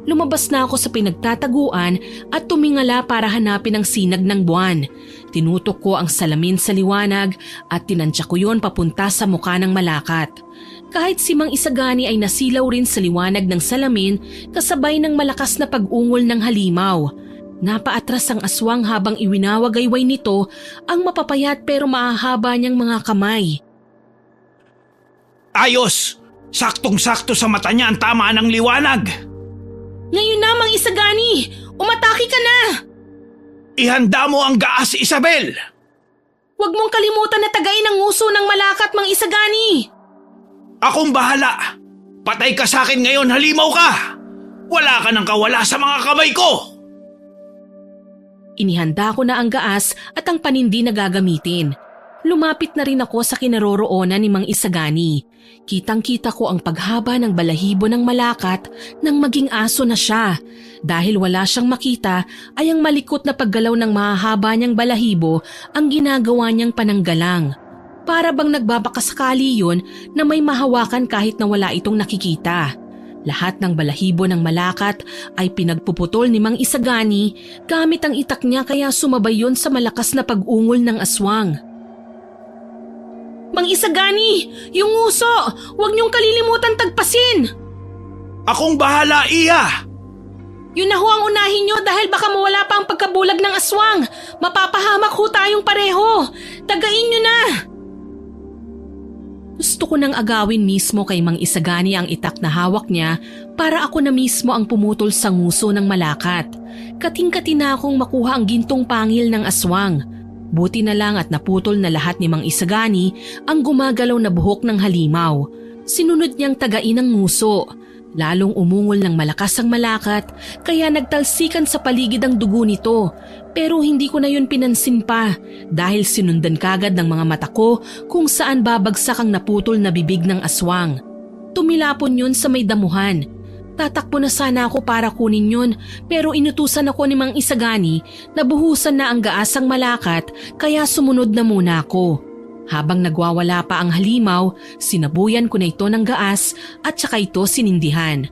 Lumabas na ako sa pinagtataguan at tumingala para hanapin ang sinag ng buwan. Tinutok ko ang salamin sa liwanag at tinansya ko yon papunta sa mukha ng malakat. Kahit si Mang Isagani ay nasilaw rin sa liwanag ng salamin kasabay ng malakas na pag-ungol ng halimaw. Napaatras ang aswang habang iwinawagayway nito ang mapapayat pero mahahaba niyang mga kamay. Ayos! Saktong-sakto sa mata niya ang tama ng liwanag! Ngayon na, Mang Isagani! Umatake ka na! Ihanda mo ang gaas, Isabel! Huwag mong kalimutan na tagayin ang nguso ng malakat, Mang Isagani! Akong bahala! Patay ka sa akin ngayon, halimaw ka! Wala ka nang kawala sa mga kamay ko! Inihanda ko na ang gaas at ang panindi na gagamitin. Lumapit na rin ako sa kinaroroonan ni Mang Isagani. Kitang-kita ko ang paghaba ng balahibo ng Malakat nang maging aso na siya. Dahil wala siyang makita ay ang malikot na paggalaw ng mahahaba niyang balahibo ang ginagawa niyang pananggalang. Para bang nagbabakasakali yun na may mahawakan kahit na wala itong nakikita. Lahat ng balahibo ng Malakat ay pinagpuputol ni Mang Isagani gamit ang itak niya kaya sumabay yun sa malakas na pag-ungol ng aswang. Mang Isagani! Yung nguso! Huwag niyong kalilimutan tagpasin! Akong bahala, Iha! Yun na ho ang unahin niyo dahil baka mawala pa ang pagkabulag ng aswang. Mapapahamak ho tayong pareho. Tagain niyo na! Gusto ko nang agawin mismo kay Mang Isagani ang itak na hawak niya para ako na mismo ang pumutol sa nguso ng Malakat. Kating-kati na akong makuha ang gintong pangil ng aswang. Buti na lang at naputol na lahat ni Mang Isagani ang gumagalaw na buhok ng halimaw. Sinunod niyang tagain ang nguso. Lalong umungol ng malakas ang Malakat kaya nagtalsikan sa paligid ang dugo nito. Pero hindi ko na yun pinansin pa dahil sinundan kagad ng mga mata ko kung saan babagsak ang naputol na bibig ng aswang. Tumilapon yun sa may damuhan. Tatakbo na sana ako para kunin yun pero inutusan ako ni Mang Isagani na buhusan na ang gaasang Malakat kaya sumunod na muna ako. Habang nagwawala pa ang halimaw, sinabuyan ko na ito ng gaas at saka ito sinindihan.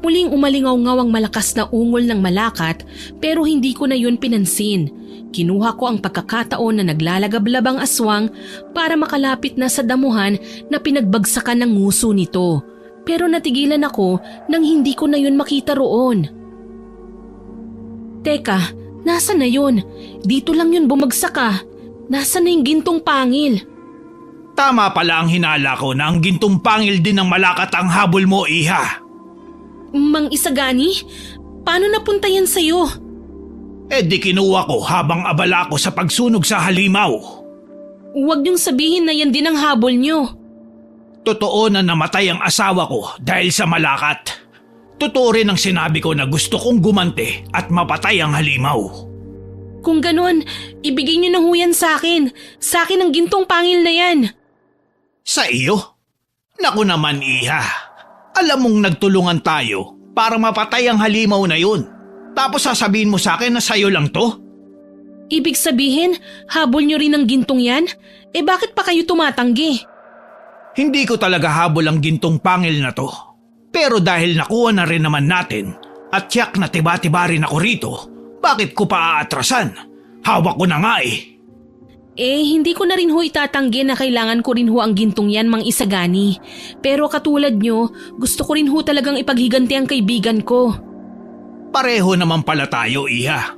Muling umalingaw-ngaw ang malakas na ungol ng Malakat pero hindi ko na yun pinansin. Kinuha ko ang pagkakataon na naglalagablab ang aswang para makalapit na sa damuhan na pinagbagsakan ng nguso nito. Pero natigilan ako nang hindi ko na yun makita roon. Teka, nasa na yun? Dito lang yun bumagsak ah. Nasa na yung gintong pangil? Tama pala ang hinala ko na ang gintong pangil din ng Malakat ang habol mo, Iha. Mang Isagani, paano napunta yan sa'yo? Di kinuha ko habang abala ko sa pagsunog sa halimaw. Huwag niyong sabihin na yan din ang habol niyo. Totoo na namatay ang asawa ko dahil sa Malakat. Totoo rin ang sinabi ko na gusto kong gumante at mapatay ang halimaw. Kung ganon, ibigay niyo na ho yan sa akin. Sa akin ang gintong pangil na yan. Sa iyo? Naku naman, Iha. Alam mong nagtulungan tayo para mapatay ang halimaw na yun. Tapos sasabihin mo sa akin na sa'yo lang to? Ibig sabihin, habol niyo rin ang gintong yan? Bakit pa kayo tumatanggi? Hindi ko talaga habol ang gintong pangil na to. Pero dahil nakuha na rin naman natin at tiyak na tiba-tiba rin ako rito, bakit ko pa aatrasan? Hawak ko na nga eh. Hindi ko na rin ho itatanggi na kailangan ko rin ho ang gintong yan, Mang Isagani. Pero katulad nyo, gusto ko rin ho talagang ipaghiganti ang kaibigan ko. Pareho naman pala tayo, Iha.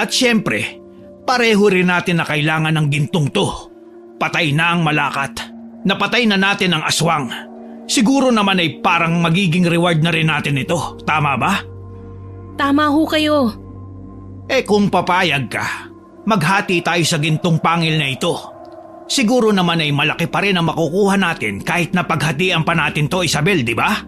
At syempre, pareho rin natin na kailangan ng gintong to. Patay na ang Malakat. Napatay na natin ang aswang. Siguro naman ay parang magiging reward na rin natin ito. Tama ba? Tama ho kayo. Kung papayag ka, maghati tayo sa gintong pangil na ito. Siguro naman ay malaki pa rin ang makukuha natin kahit na paghatian pa natin to, Isabel, di ba?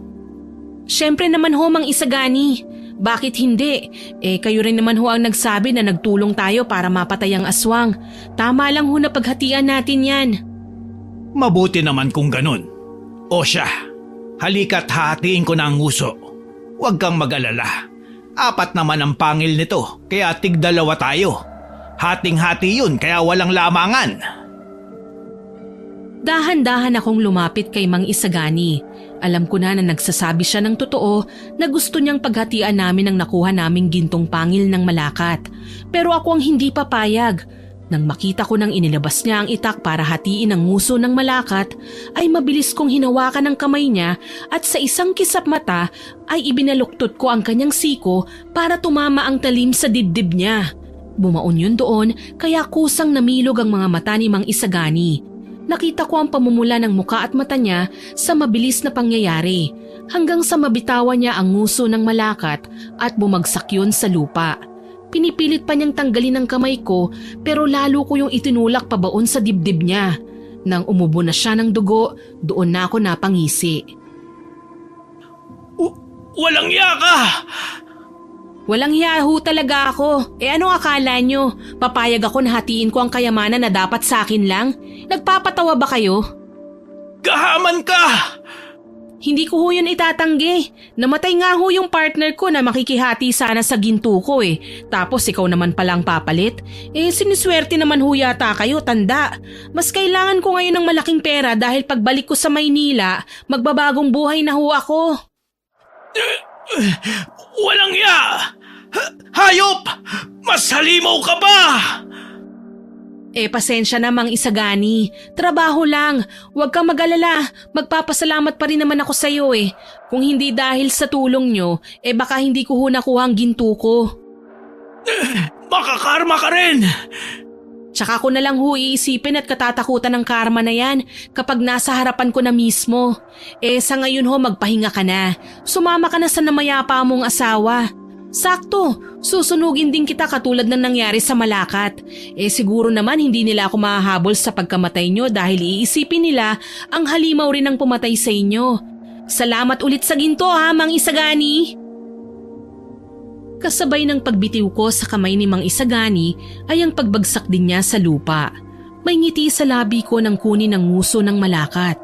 Siyempre naman ho, Mang Isagani. Bakit hindi? Kayo rin naman ho ang nagsabi na nagtulong tayo para mapatay ang aswang. Tama lang ho na paghatian natin yan. Mabuti naman kung ganun. O siya, halika't hahatiin ko na ang nguso. Huwag kang mag-alala. 4 naman ang pangil nito, kaya tig-2 tayo. Hating-hati yun, kaya walang lamangan. Dahan-dahan akong lumapit kay Mang Isagani. Alam ko na nagsasabi siya ng totoo na gusto niyang paghatian namin ang nakuha naming gintong pangil ng Malakat. Pero ako ang hindi papayag. Nang makita ko nang inilabas niya ang itak para hatiin ang nguso ng Malakat, ay mabilis kong hinawakan ang kamay niya at sa isang kisap mata ay ibinaluktot ko ang kanyang siko para tumama ang talim sa dibdib niya. Bumaon yun doon kaya kusang namilog ang mga mata ni Mang Isagani. Nakita ko ang pamumula ng muka at mata niya sa mabilis na pangyayari hanggang sa mabitawan niya ang nguso ng Malakat at bumagsak yun sa lupa. Pinipilit pa niyang tanggalin ang kamay ko pero lalo ko yung itinulak pabaon sa dibdib niya. Nang umubo na siya ng dugo, doon na ako napangisi. Walang iya ka! Walang yahu talaga ako. Anong akala nyo? Papayag ako na hatiin ko ang kayamanan na dapat sa akin lang? Nagpapatawa ba kayo? Gahaman ka! Hindi ko ho yun itatanggi. Namatay nga ho yung partner ko na makikihati sana sa ginto ko eh. Tapos ikaw naman palang papalit. Siniswerte naman ho yata kayo, tanda. Mas kailangan ko ngayon ng malaking pera dahil pagbalik ko sa Maynila, magbabagong buhay na ho ako. Walang ya! Hayop! Mas halimaw ka ba? Pasensya na Mang Isagani. Trabaho lang. Huwag kang mag-alala. Magpapasalamat pa rin naman ako sa iyo eh. Kung hindi dahil sa tulong nyo, baka hindi ko ho nakuha ang ginto ko. Makakarma ka rin! Tsaka ko na lang ho iisipin at katatakutan ng karma na yan kapag nasa harapan ko na mismo. Sa ngayon ho magpahinga ka na. Sumama ka na sa namayapa mong asawa. Sakto, susunugin din kita katulad ng nangyari sa Malakat. Siguro naman hindi nila ako mahahabol sa pagkamatay nyo dahil iisipin nila ang halimaw rin ang pumatay sa inyo. Salamat ulit sa ginto ha, Mang Isagani! Kasabay ng pagbitiw ko sa kamay ni Mang Isagani ay ang pagbagsak din niya sa lupa. May ngiti sa labi ko nang kunin ang nguso ng Malakat.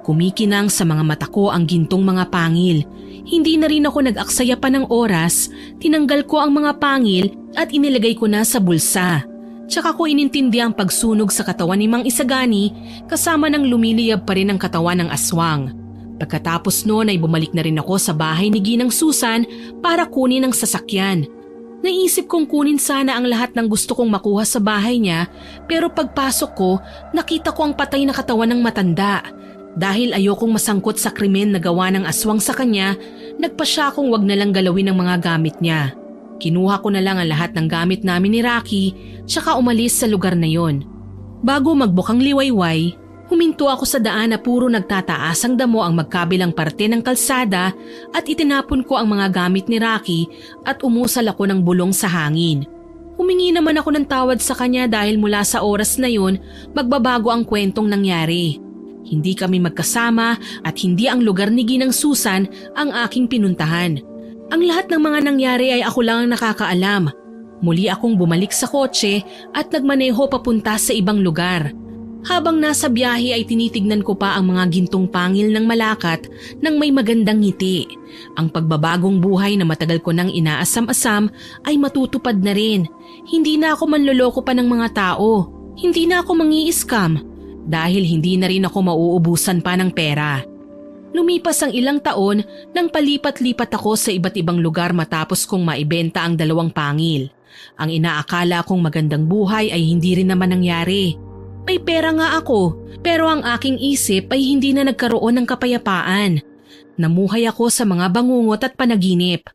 Kumikinang sa mga mata ko ang gintong mga pangil. Hindi na rin ako nag-aksaya pa ng oras, tinanggal ko ang mga pangil at inilagay ko na sa bulsa. Tsaka ko inintindi ang pagsunog sa katawan ni Mang Isagani kasama ng lumiliyab pa rin ang katawan ng aswang. Pagkatapos noon ay bumalik na rin ako sa bahay ni Ginang Susan para kunin ang sasakyan. Naisip kong kunin sana ang lahat ng gusto kong makuha sa bahay niya pero pagpasok ko nakita ko ang patay na katawan ng matanda. Dahil ayokong masangkot sa krimen na gawa ng aswang sa kanya, nagpa siya akong wag na lang galawin ang mga gamit niya. Kinuha ko na lang ang lahat ng gamit namin ni Rocky tsaka umalis sa lugar na yon. Bago magbukang liwayway, huminto ako sa daan na puro nagtataasang damo ang magkabilang parte ng kalsada at itinapon ko ang mga gamit ni Rocky at umusal ako ng bulong sa hangin. Humingi naman ako ng tawad sa kanya dahil mula sa oras na yon magbabago ang kwentong nangyari. Hindi kami magkasama at hindi ang lugar ni Ginang Susan ang aking pinuntahan. Ang lahat ng mga nangyari ay ako lang ang nakakaalam. Muli akong bumalik sa kotse at nagmaneho papunta sa ibang lugar. Habang nasa biyahe ay tinitignan ko pa ang mga gintong pangil ng Malakat nang may magandang ngiti. Ang pagbabagong buhay na matagal ko nang inaasam-asam ay matutupad na rin. Hindi na ako manloloko pa ng mga tao. Hindi na ako mangi-scam. Dahil hindi na rin ako mauubusan pa ng pera. Lumipas ang ilang taon nang palipat-lipat ako sa iba't ibang lugar matapos kong maibenta ang 2 pangil. Ang inaakala kong magandang buhay ay hindi rin naman nangyari. May pera nga ako, pero ang aking isip ay hindi na nagkaroon ng kapayapaan. Namuhay ako sa mga bangungot at panaginip.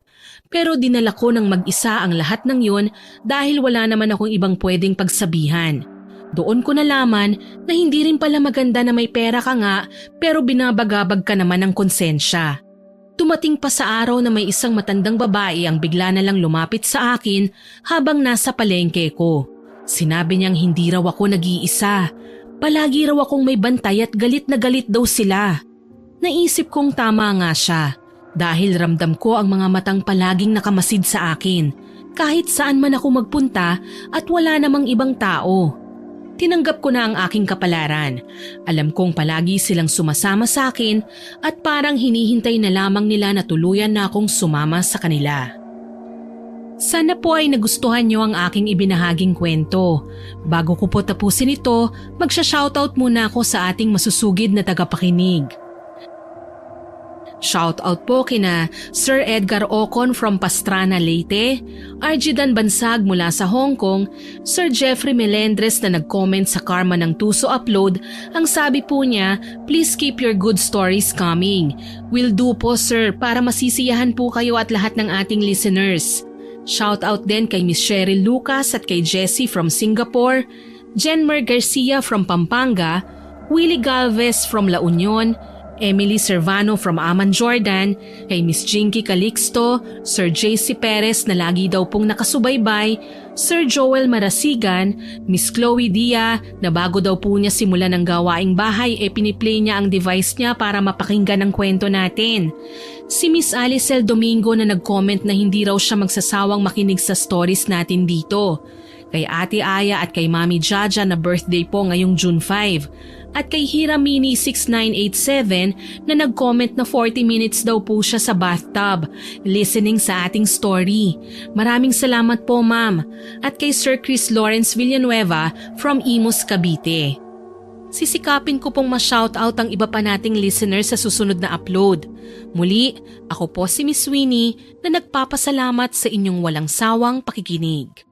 Pero dinala ko ng mag-isa ang lahat ng yun dahil wala naman akong ibang pwedeng pagsabihan. Doon ko nalaman na hindi rin pala maganda na may pera ka nga pero binabagabag ka naman ng konsensya. Tumating pa sa araw na may isang matandang babae ang bigla na lang lumapit sa akin habang nasa palengke ko. Sinabi niyang hindi raw ako nag-iisa. Palagi raw akong may bantay at galit na galit daw sila. Naisip kong tama nga siya dahil ramdam ko ang mga matang palaging nakamasid sa akin kahit saan man ako magpunta at wala namang ibang tao. Tinanggap ko na ang aking kapalaran. Alam kong palagi silang sumasama sa akin at parang hinihintay na lamang nila na tuluyan na akong sumama sa kanila. Sana po ay nagustuhan niyo ang aking ibinahaging kwento. Bago ko po tapusin ito, magsha-shoutout muna ako sa ating masusugid na tagapakinig. Shoutout po kina Sir Edgar Ocon from Pastrana, Leyte, RG Dan Bansag mula sa Hong Kong, Sir Jeffrey Melendres na nag-comment sa Karma ng Tuso Upload. Ang sabi po niya, please keep your good stories coming. Will do po sir para masisiyahan po kayo at lahat ng ating listeners. Shoutout din kay Miss Cheryl Lucas at kay Jessie from Singapore, Jenmer Garcia from Pampanga, Willie Galvez from La Union, Emily Servano from Amman, Jordan, kay Miss Jinky Calixto, Sir JC Perez na lagi daw pong nakasubaybay, Sir Joel Marasigan, Miss Chloe Dia na bago daw po niya simulan ng gawaing bahay piniplay niya ang device niya para mapakinggan ang kwento natin. Si Miss Alicel Domingo na nag-comment na hindi raw siya magsasawang makinig sa stories natin dito. kay Ate Aya at kay Mami Jaja na birthday po ngayong June 5, at kay Hiramini 6987 na nag-comment na 40 minutes daw po siya sa bathtub, listening sa ating story. Maraming salamat po ma'am. At kay Sir Chris Lawrence Villanueva from Imus, Cavite. Sisikapin ko pong ma-shoutout ang iba pa nating listeners sa susunod na upload. Muli, ako po si Miss Winnie na nagpapasalamat sa inyong walang sawang pakikinig.